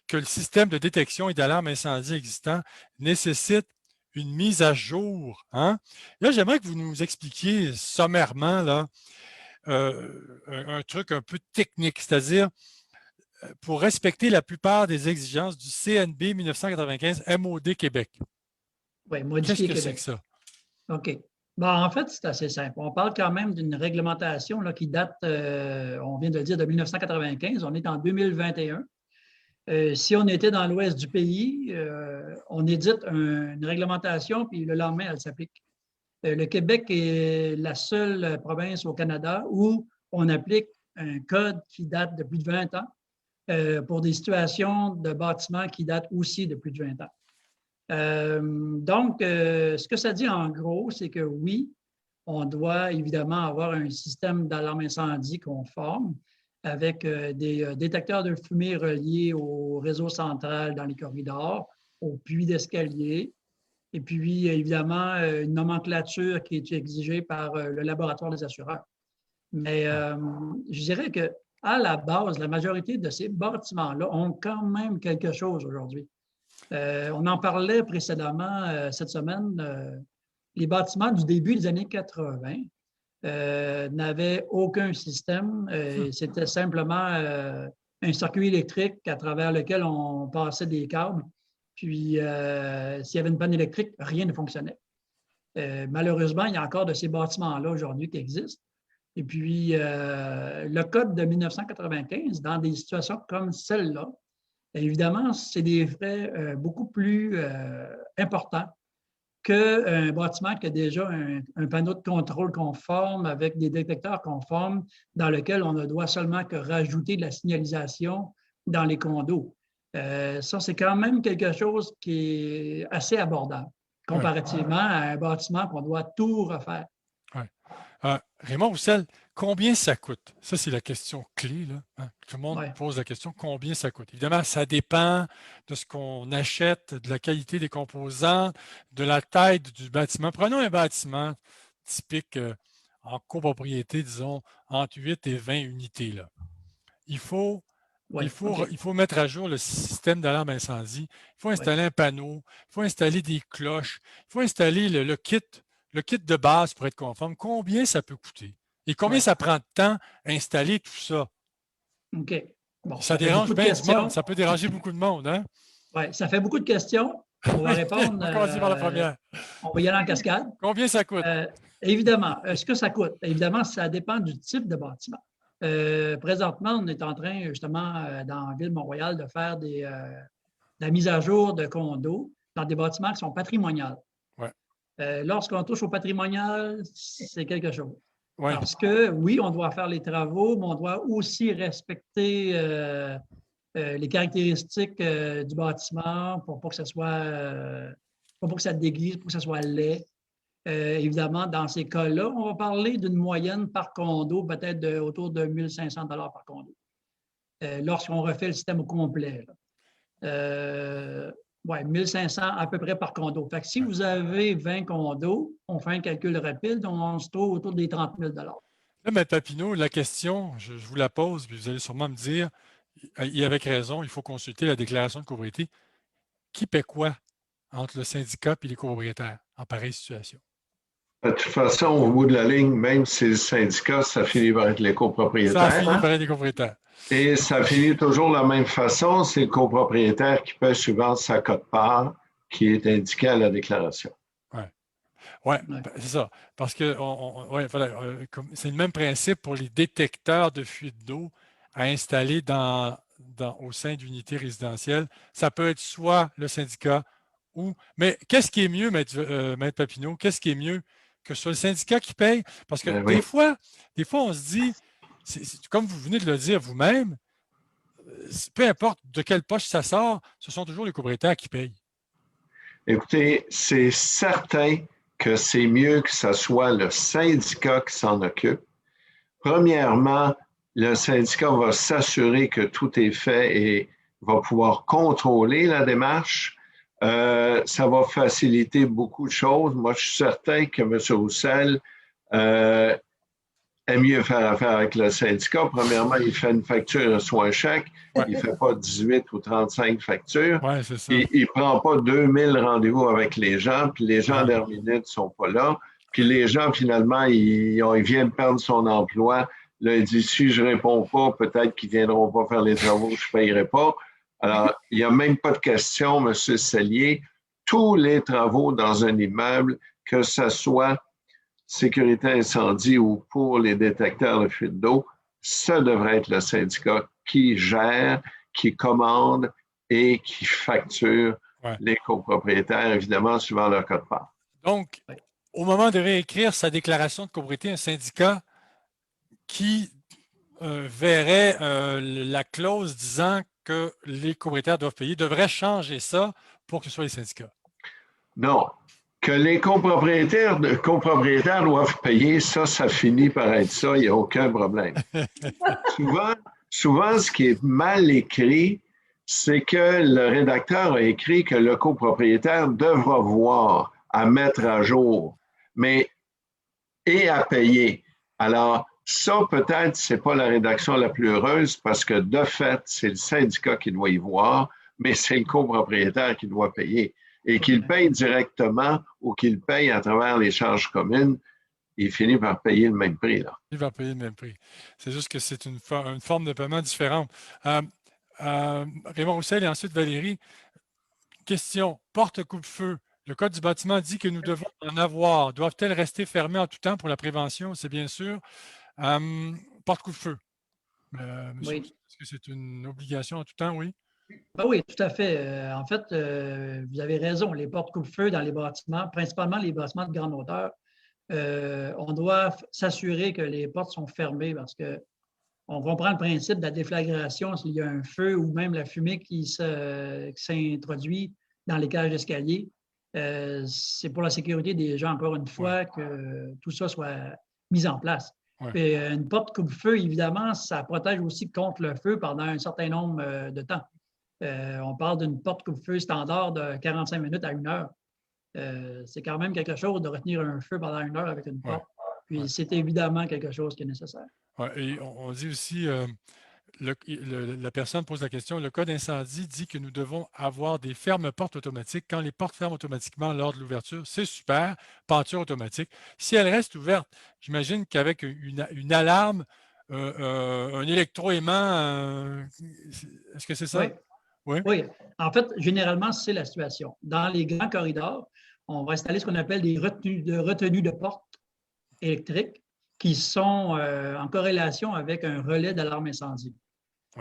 que le système de détection et d'alarme incendie existant nécessite une mise à jour. Hein? Là, j'aimerais que vous nous expliquiez sommairement là, un truc un peu technique, c'est-à-dire pour respecter la plupart des exigences du CNB 1995 MOD Québec. Oui, modifié Qu'est-ce que Québec. c'est que ça? OK. Bon, en fait, c'est assez simple. On parle quand même d'une réglementation là, qui date, on vient de le dire, de 1995. On est en 2021. Si on était dans l'ouest du pays, on édite une réglementation, puis le lendemain, elle s'applique. Le Québec est la seule province au Canada où on applique un code qui date de plus de 20 ans pour des situations de bâtiments qui datent aussi de plus de 20 ans. Donc, ce que ça dit en gros, c'est que oui, on doit évidemment avoir un système d'alarme incendie conforme avec des détecteurs de fumée reliés au réseau central dans les corridors, au puits d'escalier, et puis évidemment une nomenclature qui est exigée par le laboratoire des assureurs. Mais je dirais que à la base, la majorité de ces bâtiments-là ont quand même quelque chose aujourd'hui. On en parlait précédemment cette semaine. Les bâtiments du début des années 80 n'avaient aucun système. C'était simplement un circuit électrique à travers lequel on passait des câbles. Puis, s'il y avait une panne électrique, rien ne fonctionnait. Malheureusement, il y a encore de ces bâtiments-là aujourd'hui qui existent. Et puis, le code de 1995, dans des situations comme celle-là, évidemment, c'est des frais beaucoup plus importants qu'un bâtiment qui a déjà un panneau de contrôle conforme avec des détecteurs conformes dans lequel on ne doit seulement que rajouter de la signalisation dans les condos. Ça, c'est quand même quelque chose qui est assez abordable comparativement à un bâtiment qu'on doit tout refaire. Raymond Roussel, combien ça coûte? Ça, c'est la question clé. Là, hein? Tout le monde pose la question, combien ça coûte? Évidemment, ça dépend de ce qu'on achète, de la qualité des composants, de la taille du bâtiment. Prenons un bâtiment typique en copropriété, disons, entre 8 et 20 unités. Là. Il faut mettre à jour le système d'alarme incendie. Il faut installer un panneau. Il faut installer des cloches. Il faut installer le kit de base pour être conforme. Combien ça peut coûter? Et combien ça prend de temps à installer tout ça? OK. Bon, ça dérange bien du monde. Ça peut déranger beaucoup de monde, hein? Oui, ça fait beaucoup de questions. On va répondre. On va commencer par la première. On va y aller en cascade. Combien ça coûte? Évidemment. Ce que ça coûte, évidemment, ça dépend du type de bâtiment. Présentement, on est en train, justement, dans la ville de Montréal, de faire la mise à jour de condos dans des bâtiments qui sont patrimoniaux. Lorsqu'on touche au patrimonial, c'est quelque chose. Parce que, oui, on doit faire les travaux, mais on doit aussi respecter les caractéristiques du bâtiment pour pas que ça soit, pour pas que ça déguise, pour que ça soit laid. Évidemment, dans ces cas-là, on va parler d'une moyenne par condo, peut-être autour de 1 500 $ par condo, lorsqu'on refait le système au complet. 1 500 à peu près par condo. Fait que si vous avez 20 condos, on fait un calcul rapide, on se trouve autour des 30 000 $. Là, M. Papineau, la question, je vous la pose, puis vous allez sûrement me dire, et avec raison, il faut consulter la déclaration de copropriété. Qui paie quoi entre le syndicat et les copropriétaires en pareille situation? De toute façon, au bout de la ligne, même si c'est le syndicat, ça finit par être les copropriétaires. Ça finit par être les copropriétaires. Et ça finit toujours de la même façon. C'est le copropriétaire qui paie suivant sa quote-part qui est indiquée à la déclaration. Oui, c'est ça. Parce que c'est le même principe pour les détecteurs de fuite d'eau à installer dans au sein d'unités résidentielles. Ça peut être soit le syndicat ou... Mais qu'est-ce qui est mieux, Maître Papineau? Qu'est-ce qui est mieux que ce soit le syndicat qui paye? Parce que Oui. des fois, on se dit, comme vous venez de le dire vous-même, peu importe de quelle poche ça sort, ce sont toujours les copropriétaires qui payent. Écoutez, c'est certain que c'est mieux que ce soit le syndicat qui s'en occupe. Premièrement, le syndicat va s'assurer que tout est fait et va pouvoir contrôler la démarche. Ça va faciliter beaucoup de choses. Moi, je suis certain que M. Roussel aime mieux faire affaire avec le syndicat. Premièrement, il fait une facture soit un chèque. Il ne fait pas 18 ou 35 factures. Oui, c'est ça. Il ne prend pas 2000 rendez-vous avec les gens, puis les gens, à dernière minute, ne sont pas là. Puis les gens, finalement, ils viennent perdre son emploi. Là, il dit, si je ne réponds pas, peut-être qu'ils ne viendront pas faire les travaux, je ne payerai pas. Alors, il n'y a même pas de question, M. Sellier. Tous les travaux dans un immeuble, que ce soit sécurité incendie ou pour les détecteurs de fuite d'eau, ça devrait être le syndicat qui gère, qui commande et qui facture les copropriétaires, évidemment, suivant leur code-part. Donc, au moment de réécrire sa déclaration de copropriété, un syndicat qui verrait la clause disant que les copropriétaires doivent payer devrait changer ça pour que ce soit les syndicats. Non. Que les copropriétaires doivent payer, ça finit par être ça, il n'y a aucun problème. Souvent, ce qui est mal écrit, c'est que le rédacteur a écrit que le copropriétaire devra voir à mettre à jour, et à payer. Alors, ça, peut-être, ce n'est pas la rédaction la plus heureuse parce que, de fait, c'est le syndicat qui doit y voir, mais c'est le copropriétaire qui doit payer. Et qu'il paye directement ou qu'il paye à travers les charges communes, il finit par payer le même prix. Là. Il va payer le même prix. C'est juste que c'est une forme de paiement différente. Raymond Roussel et ensuite Valérie. Question, porte coupe-feu. Le Code du bâtiment dit que nous devons en avoir. Doivent-elles rester fermées en tout temps pour la prévention? C'est bien sûr. Porte coupe-feu. Monsieur, Oui. est-ce que c'est une obligation en tout temps? Oui. Oui, tout à fait. En fait, vous avez raison. Les portes coupe-feu dans les bâtiments, principalement les bâtiments de grande hauteur, on doit s'assurer que les portes sont fermées parce qu'on comprend le principe de la déflagration s'il y a un feu ou même la fumée qui s'introduit dans les cages d'escalier. C'est pour la sécurité des gens, encore une fois, que tout ça soit mis en place. Et une porte coupe-feu, évidemment, ça protège aussi contre le feu pendant un certain nombre de temps. On parle d'une porte coupe-feu standard de 45 minutes à 1 heure. C'est quand même quelque chose de retenir un feu pendant 1 heure avec une porte. Puis c'est évidemment quelque chose qui est nécessaire. Et on dit aussi, la personne pose la question, le code incendie dit que nous devons avoir des fermes-portes automatiques. Quand les portes ferment automatiquement lors de l'ouverture, c'est super, peinture automatique. Si elles restent ouvertes, j'imagine qu'avec une alarme, un électroaimant, est-ce que c'est ça? Oui. En fait, généralement, c'est la situation. Dans les grands corridors, on va installer ce qu'on appelle des retenues de porte électriques qui sont en corrélation avec un relais d'alarme incendie.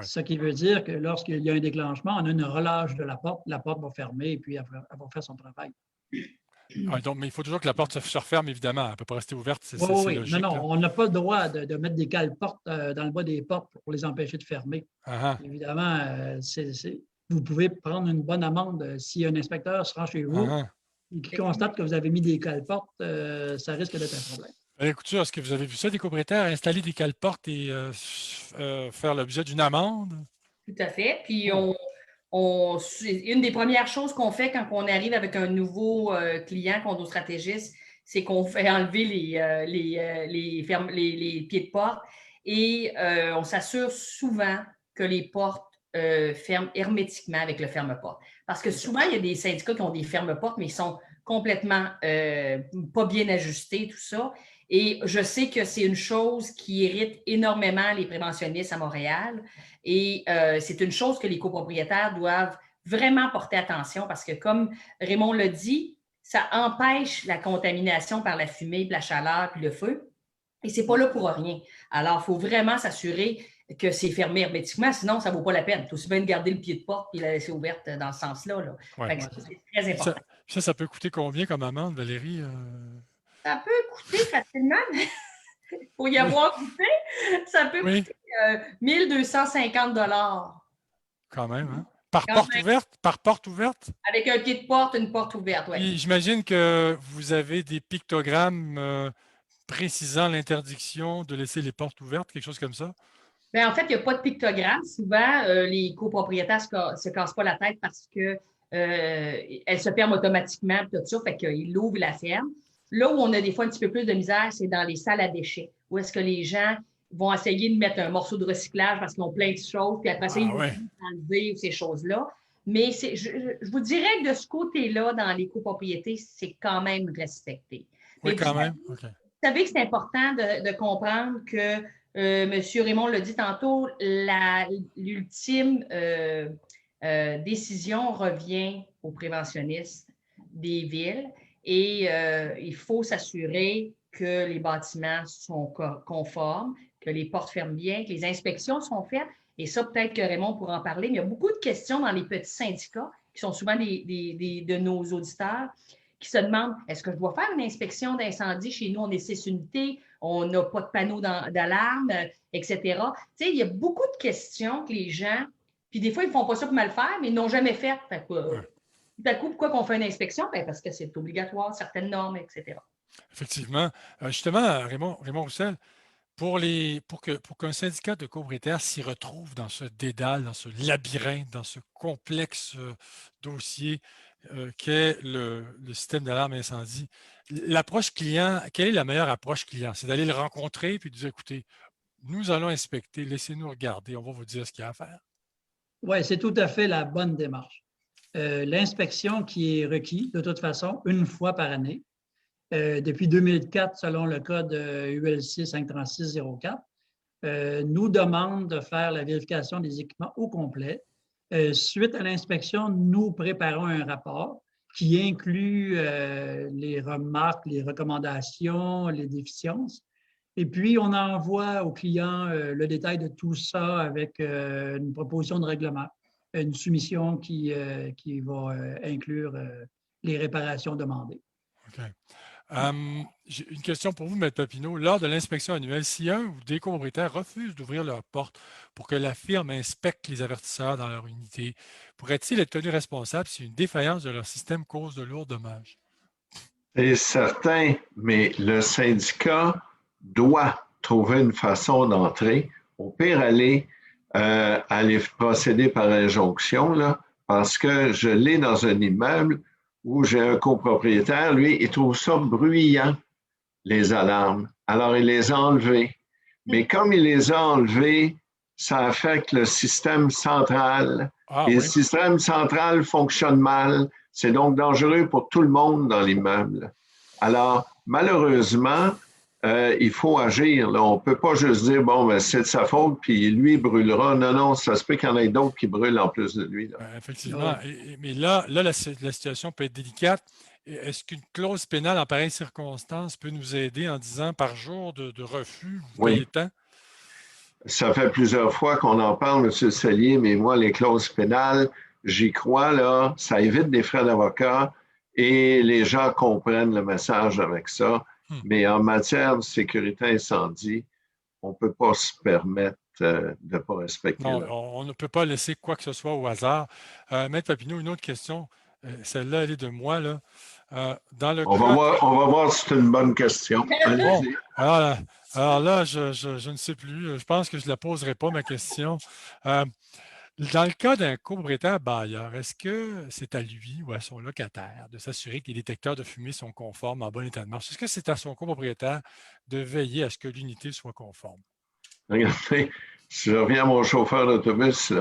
Ce qui veut dire que lorsqu'il y a un déclenchement, on a une relâche de la porte va fermer et puis elle va faire son travail. Donc, mais il faut toujours que la porte se referme, évidemment. Elle ne peut pas rester ouverte, c'est logique. Non, on n'a pas le droit de mettre des cale-portes dans le bas des portes pour les empêcher de fermer. Évidemment, vous pouvez prendre une bonne amende si un inspecteur se rend chez vous et qui constate que vous avez mis des cale-portes, ça risque d'être un problème. Écoutez, est-ce que vous avez vu ça, des copropriétaires installer des cale-portes et faire l'objet d'une amende? Tout à fait. Puis, une des premières choses qu'on fait quand on arrive avec un nouveau client, condo-stratégiste, c'est qu'on fait enlever les pieds de porte et on s'assure souvent que les portes ferment hermétiquement avec le ferme-porte. Parce que souvent, il y a des syndicats qui ont des ferme-portes, mais ils sont complètement pas bien ajustés, tout ça. Et je sais que c'est une chose qui irrite énormément les préventionnistes à Montréal. Et c'est une chose que les copropriétaires doivent vraiment porter attention parce que, comme Raymond l'a dit, ça empêche la contamination par la fumée, la chaleur, puis le feu. Et ce n'est pas là pour rien. Alors, il faut vraiment s'assurer. que c'est fermé hermétiquement, sinon ça ne vaut pas la peine. Tu aussi bien de garder le pied de porte et la laisser ouverte dans ce sens-là. Là. Ouais. C'est très important. Ça peut coûter combien comme amende, Valérie? Ça peut coûter facilement, pour y avoir goûté, ça peut coûter 1250 $. Quand même, hein? Par porte ouverte? Avec un pied de porte, une porte ouverte, oui. J'imagine que vous avez des pictogrammes précisant l'interdiction de laisser les portes ouvertes, quelque chose comme ça? Bien, en fait, il n'y a pas de pictogramme. Souvent, les copropriétaires ne se cassent pas la tête parce que elles se ferment automatiquement, tout ça, fait qu'ils l'ouvrent, la ferment. Là où on a des fois un petit peu plus de misère, c'est dans les salles à déchets, où est-ce que les gens vont essayer de mettre un morceau de recyclage parce qu'ils ont plein de choses, puis après ça, ils vont enlever ces choses-là. Mais je vous dirais que de ce côté-là, dans les copropriétés, c'est quand même respecté. Oui, quand même. Vous savez que c'est important de comprendre que, M. Raymond l'a dit tantôt, l'ultime décision revient aux préventionnistes des villes et il faut s'assurer que les bâtiments sont conformes, que les portes ferment bien, que les inspections sont faites. Et ça, peut-être que Raymond pourra en parler, mais il y a beaucoup de questions dans les petits syndicats, qui sont souvent de nos auditeurs, qui se demandent, est-ce que je dois faire une inspection d'incendie? Chez nous, on est 6 unités, on n'a pas de panneau d'alarme, etc. Tu sais, il y a beaucoup de questions que les gens, puis des fois, ils ne font pas ça pour mal faire, mais ils n'ont jamais fait. Fait que, tout à coup, pourquoi on fait une inspection? Bien, parce que c'est obligatoire, certaines normes, etc. Effectivement. Justement, Raymond Roussel, pour qu'un syndicat de copropriétaires s'y retrouve dans ce dédale, dans ce labyrinthe, dans ce complexe dossier qu'est le système d'alarme incendie, l'approche client, quelle est la meilleure approche client? C'est d'aller le rencontrer puis de dire, écoutez, nous allons inspecter, laissez-nous regarder, on va vous dire ce qu'il y a à faire. Oui, c'est tout à fait la bonne démarche. L'inspection qui est requise, de toute façon, une fois par année, depuis 2004, selon le code ULC 53604, nous demande de faire la vérification des équipements au complet. Suite à l'inspection, nous préparons un rapport qui inclut les remarques, les recommandations, les déficiences. Et puis, on envoie au client le détail de tout ça avec une proposition de règlement, une soumission qui va inclure les réparations demandées. OK. J'ai une question pour vous, M. Papineau. Lors de l'inspection annuelle, si un ou des copropriétaires refusent d'ouvrir leurs portes pour que la firme inspecte les avertisseurs dans leur unité, pourraient-ils être tenus responsables si une défaillance de leur système cause de lourds dommages? C'est certain, mais le syndicat doit trouver une façon d'entrer. Au pire, aller procéder par injonction, là, parce que je l'ai dans un immeuble où j'ai un copropriétaire, lui, il trouve ça bruyant, les alarmes. Alors, il les a enlevées. Mais comme il les a enlevées, ça affecte le système central. Le système central fonctionne mal. C'est donc dangereux pour tout le monde dans l'immeuble. Alors, malheureusement, il faut agir. Là. On ne peut pas juste dire, bon, ben, c'est de sa faute, puis lui brûlera. Non, non, ça se peut qu'il y en ait d'autres qui brûlent en plus de lui. Là. Effectivement. Mais là la situation peut être délicate. Est-ce qu'une clause pénale en pareille circonstance peut nous aider en disant par jour de refus, vous payez tant? Ça fait plusieurs fois qu'on en parle, M. Sellier, mais moi, les clauses pénales, j'y crois, là, ça évite des frais d'avocat et les gens comprennent le message avec ça. Mais en matière de sécurité incendie, on ne peut pas se permettre de ne pas respecter. Non, on ne peut pas laisser quoi que ce soit au hasard. Maître Papineau, une autre question. Celle-là, elle est de moi. Là. On va voir si c'est une bonne question. Bon, alors là, je ne sais plus. Je pense que je ne la poserai pas, ma question. Dans le cas d'un copropriétaire bailleur, est-ce que c'est à lui ou à son locataire de s'assurer que les détecteurs de fumée sont conformes, en bon état de marche? Est-ce que c'est à son copropriétaire de veiller à ce que l'unité soit conforme? Regardez, si je reviens à mon chauffeur d'autobus,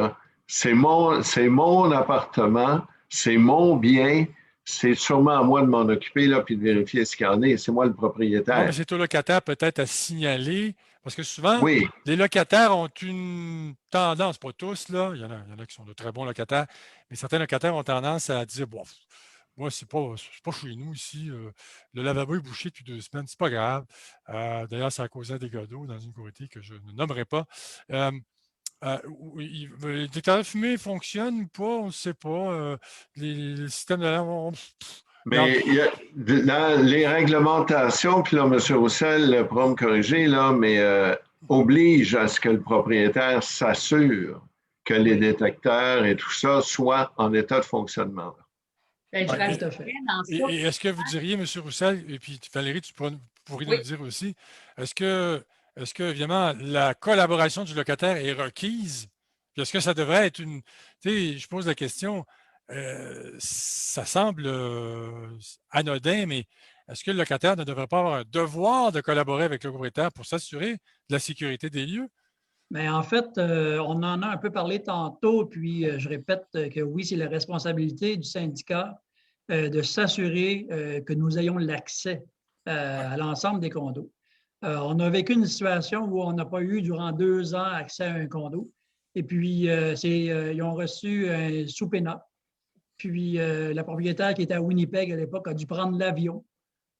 c'est mon appartement, c'est mon bien, c'est sûrement à moi de m'en occuper là, puis de vérifier ce qu'il y en est. C'est moi le propriétaire. Non, mais c'est au locataire peut-être à signaler, parce que souvent, les locataires ont une tendance, pas tous, là, il y en a qui sont de très bons locataires, mais certains locataires ont tendance à dire, bon, moi, c'est pas chez nous ici, le lavabo est bouché depuis 2 semaines, c'est pas grave. D'ailleurs, ça a causé un dégât d'eau dans une communauté que je ne nommerai pas. Le détecteur de fumée fonctionne ou pas, on ne sait pas. Les systèmes d'alarme, Mais dans les réglementations, puis là, M. Roussel pourra me corriger, là, mais oblige à ce que le propriétaire s'assure que les détecteurs et tout ça soient en état de fonctionnement. Ben, je Oui, rajouterais tout à fait. dans ça. Et est-ce que vous diriez, M. Roussel, et puis Valérie, tu pourrais nous Oui. le dire aussi, est-ce que, évidemment, la collaboration du locataire est requise? Puis est-ce que ça devrait être une. Tu sais, je pose la question, ça semble anodin, mais est-ce que le locataire ne devrait pas avoir un devoir de collaborer avec le propriétaire pour s'assurer de la sécurité des lieux? Mais en fait, on en a un peu parlé tantôt, puis je répète que oui, c'est la responsabilité du syndicat de s'assurer que nous ayons l'accès à l'ensemble des condos. On a vécu une situation où on n'a pas eu durant 2 ans accès à un condo. Et puis, ils ont reçu un sous-pénat. Puis, la propriétaire qui était à Winnipeg à l'époque a dû prendre l'avion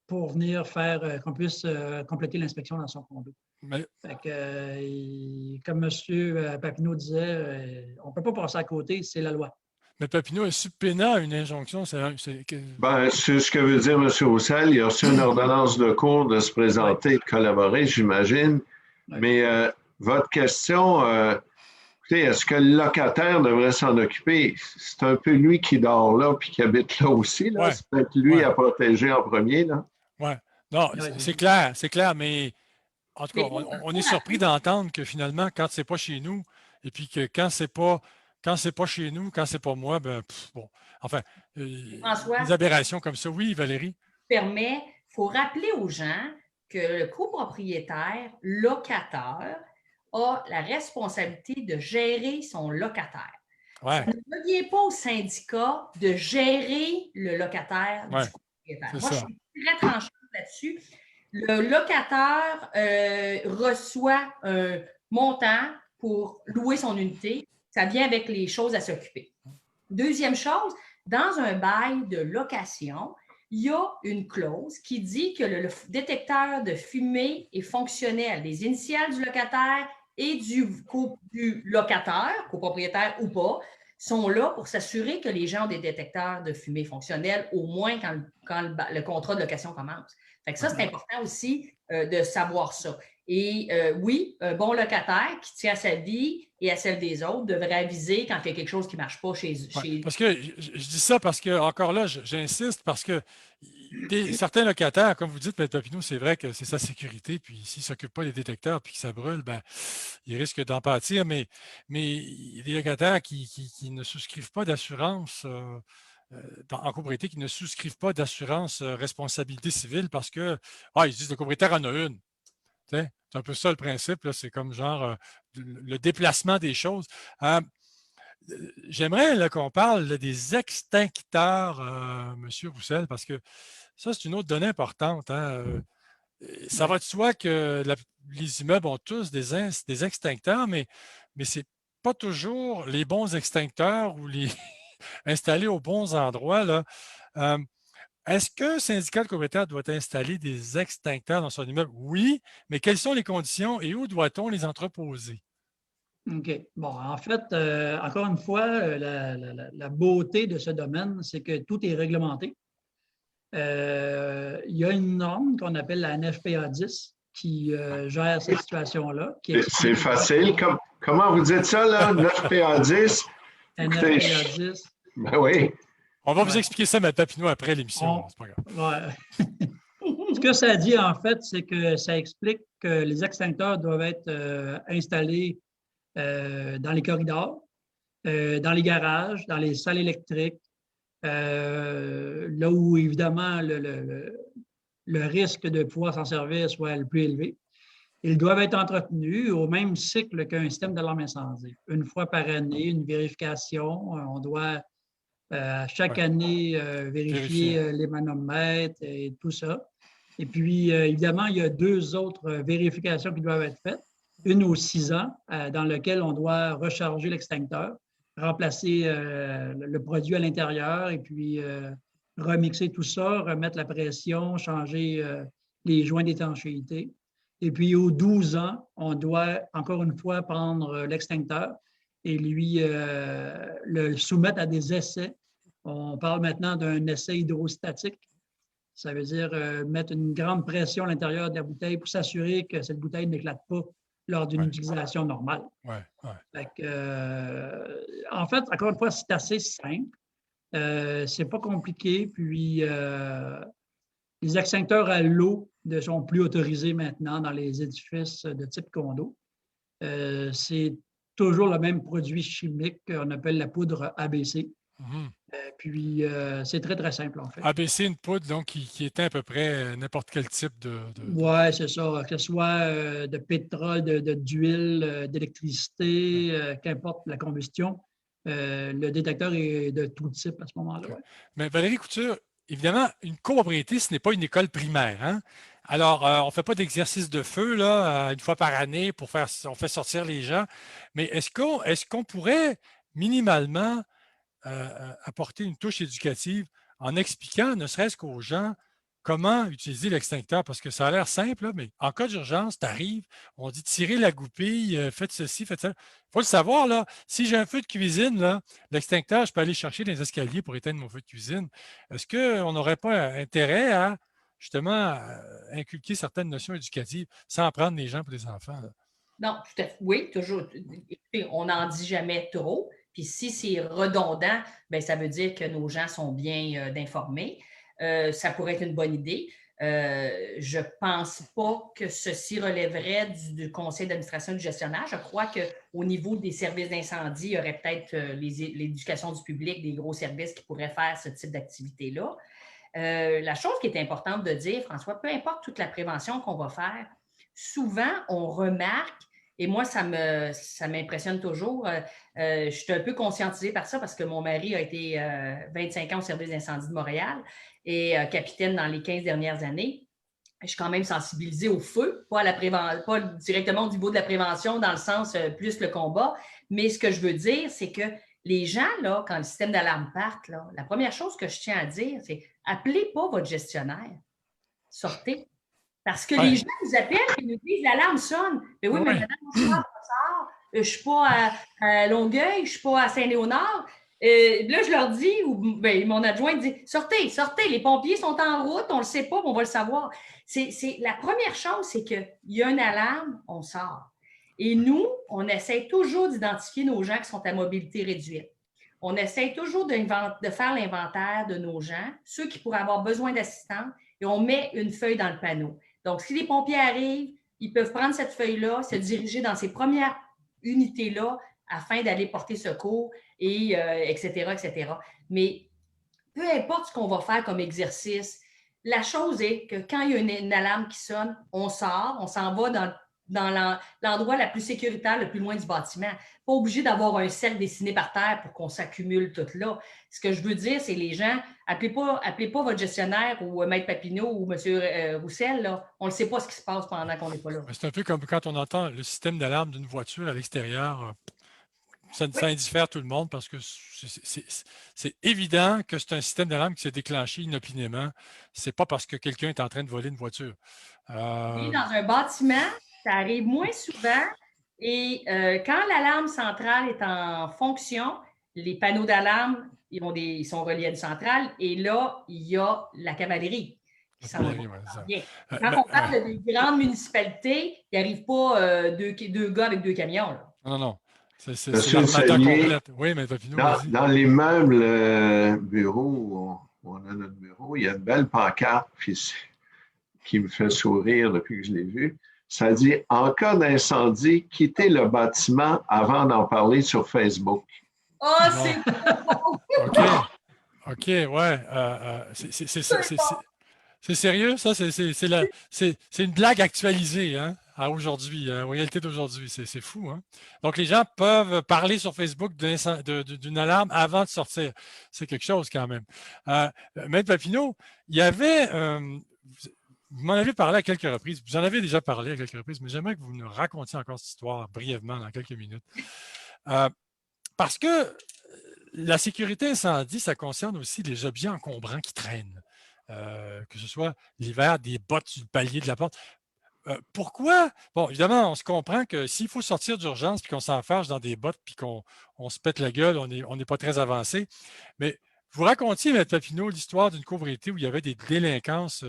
pour venir faire qu'on puisse compléter l'inspection dans son condo. Mais, Fait que, comme M. Papineau disait, on ne peut pas passer à côté, c'est la loi. mais Papineau est subpénat à une injonction. Ben, c'est ce que veut dire M. Roussel. Il a reçu une ordonnance de cours de se présenter et de collaborer, j'imagine. Ouais. Mais votre question, écoutez, est-ce que le locataire devrait s'en occuper? C'est un peu lui qui dort là puis qui habite là aussi. Là. Ouais. C'est peut-être lui Ouais. à protéger en premier. Là. Ouais. Non, c'est clair, mais en tout cas, on est surpris d'entendre que finalement, quand c'est pas chez nous, et puis que quand c'est pas chez nous, quand c'est pas moi, ben bon, enfin, François, des aberrations comme ça. Oui, Valérie? Il faut rappeler aux gens que le copropriétaire locataire a la responsabilité de gérer son locataire. Ouais. Ça ne revient pas au syndicat de gérer le locataire du copropriétaire. Moi, je suis très tranchante là-dessus. Le locataire reçoit un montant pour louer son unité. Ça vient avec les choses à s'occuper. Deuxième chose, dans un bail de location, il y a une clause qui dit que le détecteur de fumée est fonctionnel. Les initiales du locataire et du locataire, copropriétaire ou pas, sont là pour s'assurer que les gens ont des détecteurs de fumée fonctionnels, au moins quand le contrat de location commence. Fait que ça, c'est important aussi de savoir ça. Et oui, un bon locataire qui tient à sa vie et à celle des autres devrait aviser quand il y a quelque chose qui ne marche pas chez Parce que je dis ça parce que, encore là, j'insiste parce que certains locataires, comme vous dites, M. Papineau, c'est vrai que c'est sa sécurité, puis s'il ne s'occupe pas des détecteurs puis que ça brûle, ben, il risque d'en pâtir, mais il y a des locataires qui ne souscrivent pas d'assurance en copropriété, qui ne souscrivent pas d'assurance responsabilité civile parce que, ils se disent le propriétaire en a une. C'est un peu ça le principe, c'est comme genre le déplacement des choses. J'aimerais qu'on parle là, des extincteurs, M. Roussel, parce que ça, c'est une autre donnée importante. Hein. Ça va de soi que les immeubles ont tous des extincteurs, mais ce n'est pas toujours les bons extincteurs ou les installés aux bons endroits. Là. Est-ce qu'un syndicat de copropriétaires doit installer des extincteurs dans son immeuble? Oui, mais quelles sont les conditions et où doit-on les entreposer? OK. Bon, en fait, encore une fois, la beauté de ce domaine, c'est que tout est réglementé. Il y a une norme qu'on appelle la NFPA 10 qui gère cette situation-là. C'est facile. Comment vous dites ça, là? NFPA 10? NFPA 10. Ben oui. On va vous expliquer ça, M. Papineau, après l'émission. C'est pas grave. Ce que ça dit, en fait, c'est que ça explique que les extincteurs doivent être installés dans les corridors, dans les garages, dans les salles électriques, là où, évidemment, le risque de pouvoir s'en servir soit le plus élevé. Ils doivent être entretenus au même cycle qu'un système d'alarme incendie. Une fois par année, une vérification. On doit chaque année vérifier les manomètres et tout ça. Et puis, évidemment, il y a 2 autres vérifications qui doivent être faites. Une aux 6 ans, dans laquelle on doit recharger l'extincteur, remplacer le produit à l'intérieur et puis remixer tout ça, remettre la pression, changer les joints d'étanchéité. Et puis, aux 12 ans, on doit encore une fois prendre l'extincteur et lui le soumettre à des essais. On parle maintenant d'un essai hydrostatique. Ça veut dire mettre une grande pression à l'intérieur de la bouteille pour s'assurer que cette bouteille n'éclate pas lors d'une utilisation normale. En fait, encore une fois, c'est assez simple. C'est pas compliqué. Puis, les extincteurs à l'eau ne sont plus autorisés maintenant dans les édifices de type condo. C'est toujours le même produit chimique qu'on appelle la poudre ABC. Puis, c'est très, très simple, en fait. ABC, une poudre donc, qui éteint à peu près n'importe quel type Oui, c'est ça. Que ce soit de pétrole, d'huile, d'électricité, qu'importe la combustion, le détecteur est de tout type à ce moment-là. Ouais. Mais Valérie Couture, évidemment, une copropriété, ce n'est pas une école primaire. Hein? Alors, on ne fait pas d'exercice de feu là, une fois par année on fait sortir les gens. Mais est-ce qu'on pourrait minimalement apporter une touche éducative en expliquant, ne serait-ce qu'aux gens, comment utiliser l'extincteur? Parce que ça a l'air simple, là, mais en cas d'urgence, tu arrives, on dit tirez la goupille, faites ceci, faites ça. Il faut le savoir, là. Si j'ai un feu de cuisine, là, l'extincteur, je peux aller chercher les escaliers pour éteindre mon feu de cuisine. Est-ce qu'on n'aurait pas intérêt à justement inculquer certaines notions éducatives sans prendre les gens pour des enfants? Là? Non, tout à fait. Oui, toujours. On n'en dit jamais trop. Puis si c'est redondant, bien, ça veut dire que nos gens sont bien informés. Ça pourrait être une bonne idée. Je ne pense pas que ceci relèverait du conseil d'administration du gestionnaire. Je crois qu'au niveau des services d'incendie, il y aurait peut-être l'éducation du public, des gros services qui pourraient faire ce type d'activité-là. La chose qui est importante de dire, François, peu importe toute la prévention qu'on va faire, souvent, on remarque, et moi, ça m'impressionne toujours, je suis un peu conscientisée par ça parce que mon mari a été 25 ans au service d'incendie de Montréal et capitaine dans les 15 dernières années. Je suis quand même sensibilisée au feu, pas directement au niveau de la prévention dans le sens plus le combat, mais ce que je veux dire, c'est que les gens, là, quand le système d'alarme parte, là, la première chose que je tiens à dire, c'est appelez pas votre gestionnaire. Sortez. Parce que les gens nous appellent et nous disent l'alarme sonne. Mais oui, mais madame, je ne suis pas à Longueuil, je ne suis pas à Saint-Léonard. Là, je leur dis, mon adjoint dit sortez, les pompiers sont en route, on ne le sait pas, on va le savoir. La première chose, c'est qu'il y a une alarme, on sort. Et nous, on essaie toujours d'identifier nos gens qui sont à mobilité réduite. On essaie toujours de faire l'inventaire de nos gens, ceux qui pourraient avoir besoin d'assistance, et on met une feuille dans le panneau. Donc, si les pompiers arrivent, ils peuvent prendre cette feuille-là, se diriger dans ces premières unités-là afin d'aller porter secours, et etc., etc. Mais peu importe ce qu'on va faire comme exercice, la chose est que quand il y a une alarme qui sonne, on sort, on s'en va dans l'endroit la plus sécuritaire, le plus loin du bâtiment. Pas obligé d'avoir un cercle dessiné par terre pour qu'on s'accumule tout là. Ce que je veux dire, c'est les gens, appelez pas votre gestionnaire ou Maître Papineau ou M. Roussel, là. On ne sait pas ce qui se passe pendant qu'on n'est pas là. C'est un peu comme quand on entend le système d'alarme d'une voiture à l'extérieur. Ça indiffère tout le monde parce que c'est évident que c'est un système d'alarme qui s'est déclenché inopinément. Ce n'est pas parce que quelqu'un est en train de voler une voiture. Et dans un bâtiment, ça arrive moins souvent. Et quand l'alarme centrale est en fonction, les panneaux d'alarme, ils sont reliés à une centrale. Et là, il y a la cavalerie qui s'en vient. Quand on parle des grandes municipalités, il n'arrive pas deux gars avec 2 camions. Là. Non. C'est l'armada complète. Oui, mais dans l'immeuble bureau où on a notre bureau, il y a une belle pancarte qui me fait sourire depuis que je l'ai vue. Ça dit « En cas d'incendie, quittez le bâtiment avant d'en parler sur Facebook. » Oh, c'est OK, ouais. C'est sérieux, ça? C'est une blague actualisée, hein? À aujourd'hui, en réalité d'aujourd'hui. C'est fou, hein? Donc, les gens peuvent parler sur Facebook d'une alarme avant de sortir. C'est quelque chose quand même. Maître Papineau, il y avait... vous m'en avez parlé à quelques reprises. Vous en avez déjà parlé à quelques reprises, mais j'aimerais que vous nous racontiez encore cette histoire brièvement dans quelques minutes. Parce que la sécurité incendie, ça concerne aussi les objets encombrants qui traînent. Que ce soit l'hiver, des bottes sur le palier de la porte. pourquoi? Bon, évidemment, on se comprend que s'il faut sortir d'urgence puis qu'on s'enfarge dans des bottes puis qu'on se pète la gueule, on n'est pas très avancé. Mais vous racontiez, M. Papineau, l'histoire d'une copropriété où il y avait des délinquances,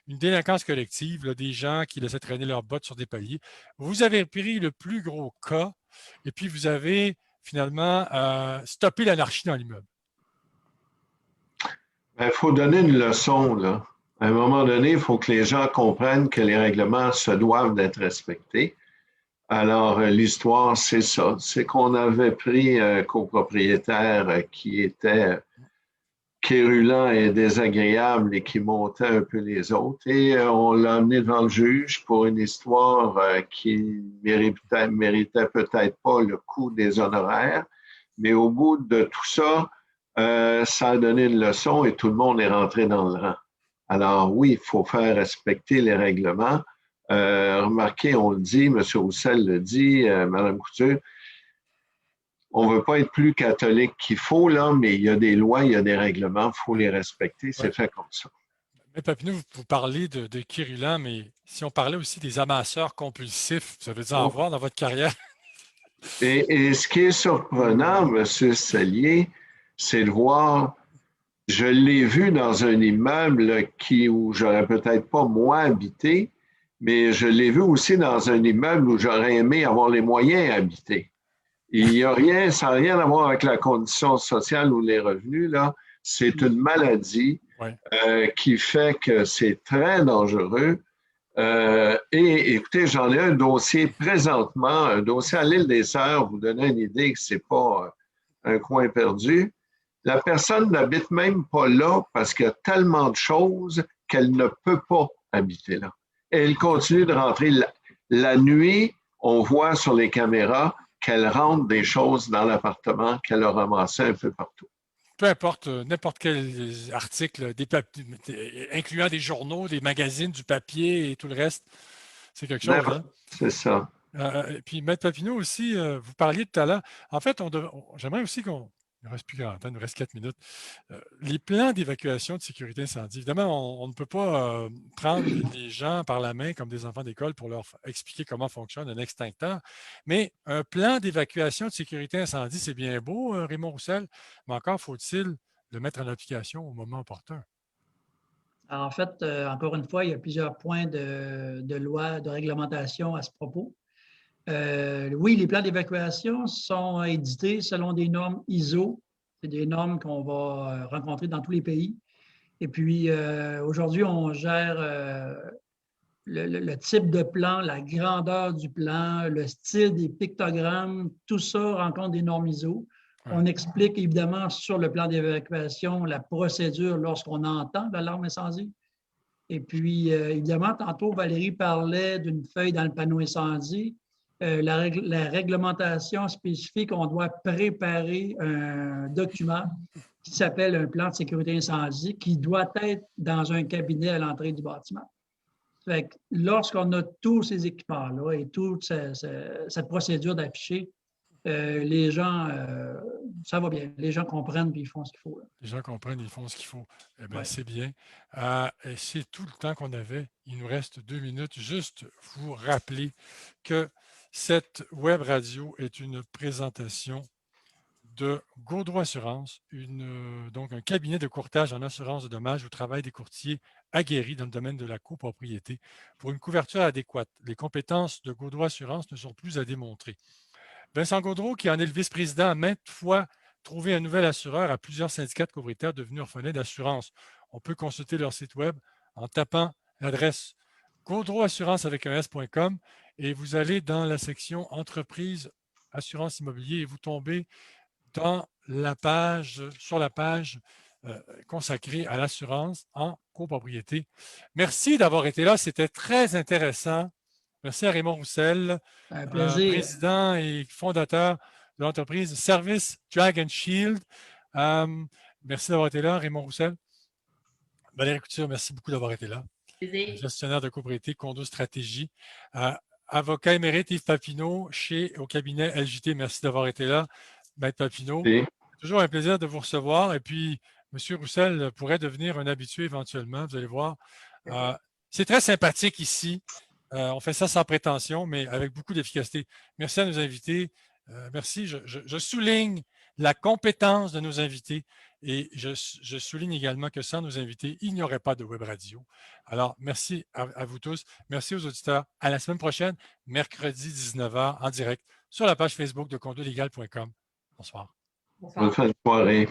une délinquance collective, là, des gens qui laissaient traîner leurs bottes sur des paliers. Vous avez pris le plus gros cas et puis vous avez finalement stoppé l'anarchie dans l'immeuble. Il faut donner une leçon, là. À un moment donné, il faut que les gens comprennent que les règlements se doivent d'être respectés. Alors, l'histoire, c'est ça. C'est qu'on avait pris un copropriétaire qui était quérulent et désagréable et qui montait un peu les autres. Et on l'a amené devant le juge pour une histoire qui méritait peut-être pas le coût des honoraires. Mais au bout de tout ça, ça a donné une leçon et tout le monde est rentré dans le rang. Alors oui, il faut faire respecter les règlements. Remarquez, on le dit, M. Roussel le dit, Mme Couture, on ne veut pas être plus catholique qu'il faut, là, mais il y a des lois, il y a des règlements, il faut les respecter, c'est fait comme ça. M. Papineau, vous parlez de quérulents, mais si on parlait aussi des amasseurs compulsifs, vous avez dû en voir dans votre carrière. Et ce qui est surprenant, M. Sellier, c'est de voir. Je l'ai vu dans un immeuble où j'aurais peut-être pas moi habité, mais je l'ai vu aussi dans un immeuble où j'aurais aimé avoir les moyens d'habiter. Il n'y a rien, ça n'a rien à voir avec la condition sociale ou les revenus, là. C'est une maladie qui fait que c'est très dangereux. Et écoutez, j'en ai un dossier présentement, un dossier à l'île des Sœurs, vous donner une idée que c'est pas un coin perdu. La personne n'habite même pas là parce qu'il y a tellement de choses qu'elle ne peut pas habiter là. Et elle continue de rentrer. La nuit, on voit sur les caméras qu'elle rentre des choses dans l'appartement qu'elle a ramassées un peu partout. Peu importe, n'importe quel article, incluant des journaux, des magazines, du papier et tout le reste, c'est quelque chose. Hein? C'est ça. Puis, M. Papineau aussi, vous parliez tout à l'heure. En fait, j'aimerais aussi qu'on... Il ne reste plus grand temps, il nous reste 4 minutes. Les plans d'évacuation de sécurité incendie, évidemment, on ne peut pas prendre les gens par la main comme des enfants d'école pour leur expliquer comment fonctionne un extincteur, mais un plan d'évacuation de sécurité incendie, c'est bien beau, Raymond Roussel, mais encore faut-il le mettre en application au moment opportun. En fait, encore une fois, il y a plusieurs points de loi, de réglementation à ce propos. Oui, les plans d'évacuation sont édités selon des normes ISO. C'est des normes qu'on va rencontrer dans tous les pays. Et puis, aujourd'hui, on gère le type de plan, la grandeur du plan, le style des pictogrammes. Tout ça rencontre des normes ISO. On explique évidemment sur le plan d'évacuation la procédure lorsqu'on entend l'alarme incendie. Et puis, évidemment, tantôt, Valérie parlait d'une feuille dans le panneau incendie. La réglementation spécifique, on doit préparer un document qui s'appelle un plan de sécurité incendie qui doit être dans un cabinet à l'entrée du bâtiment. Fait que lorsqu'on a tous ces équipements-là et toute cette procédure d'afficher, les gens, ça va bien. Les gens comprennent et ils font ce qu'il faut. Là. Les gens comprennent et ils font ce qu'il faut. Eh bien, c'est bien. Et c'est tout le temps qu'on avait. Il nous reste 2 minutes. Juste vous rappeler que cette web radio est une présentation de Gaudreau Assurance, donc un cabinet de courtage en assurance de dommages où travaillent des courtiers aguerris dans le domaine de la copropriété pour une couverture adéquate. Les compétences de Gaudreau Assurance ne sont plus à démontrer. Vincent Gaudreau, qui en est le vice-président, a maintes fois trouvé un nouvel assureur à plusieurs syndicats de copropriétaires devenus orphelins d'assurance. On peut consulter leur site web en tapant l'adresse gaudreauassurance avec un s.com et vous allez dans la section entreprise assurance immobilier et vous tombez sur la page consacrée à l'assurance en copropriété. Merci d'avoir été là, c'était très intéressant. Merci à Raymond Roussel, président et fondateur de l'entreprise Service Drag & Shield. Merci d'avoir été là, Raymond Roussel. Valérie Couture, merci beaucoup d'avoir été là. Gestionnaire de copropriété, Condo Stratégie. Avocat émérite Yves Papineau au cabinet LJT, merci d'avoir été là. Maître Papineau, c'est toujours un plaisir de vous recevoir. Et puis, M. Roussel pourrait devenir un habitué éventuellement, vous allez voir. C'est très sympathique ici. On fait ça sans prétention, mais avec beaucoup d'efficacité. Merci à nos invités. Merci. Je souligne la compétence de nos invités et je souligne également que sans nos invités, il n'y aurait pas de web radio. Alors, merci à vous tous. Merci aux auditeurs. À la semaine prochaine, mercredi 19h en direct sur la page Facebook de condolégal.com. Bonsoir. Bonsoir. Bonne fin de soirée.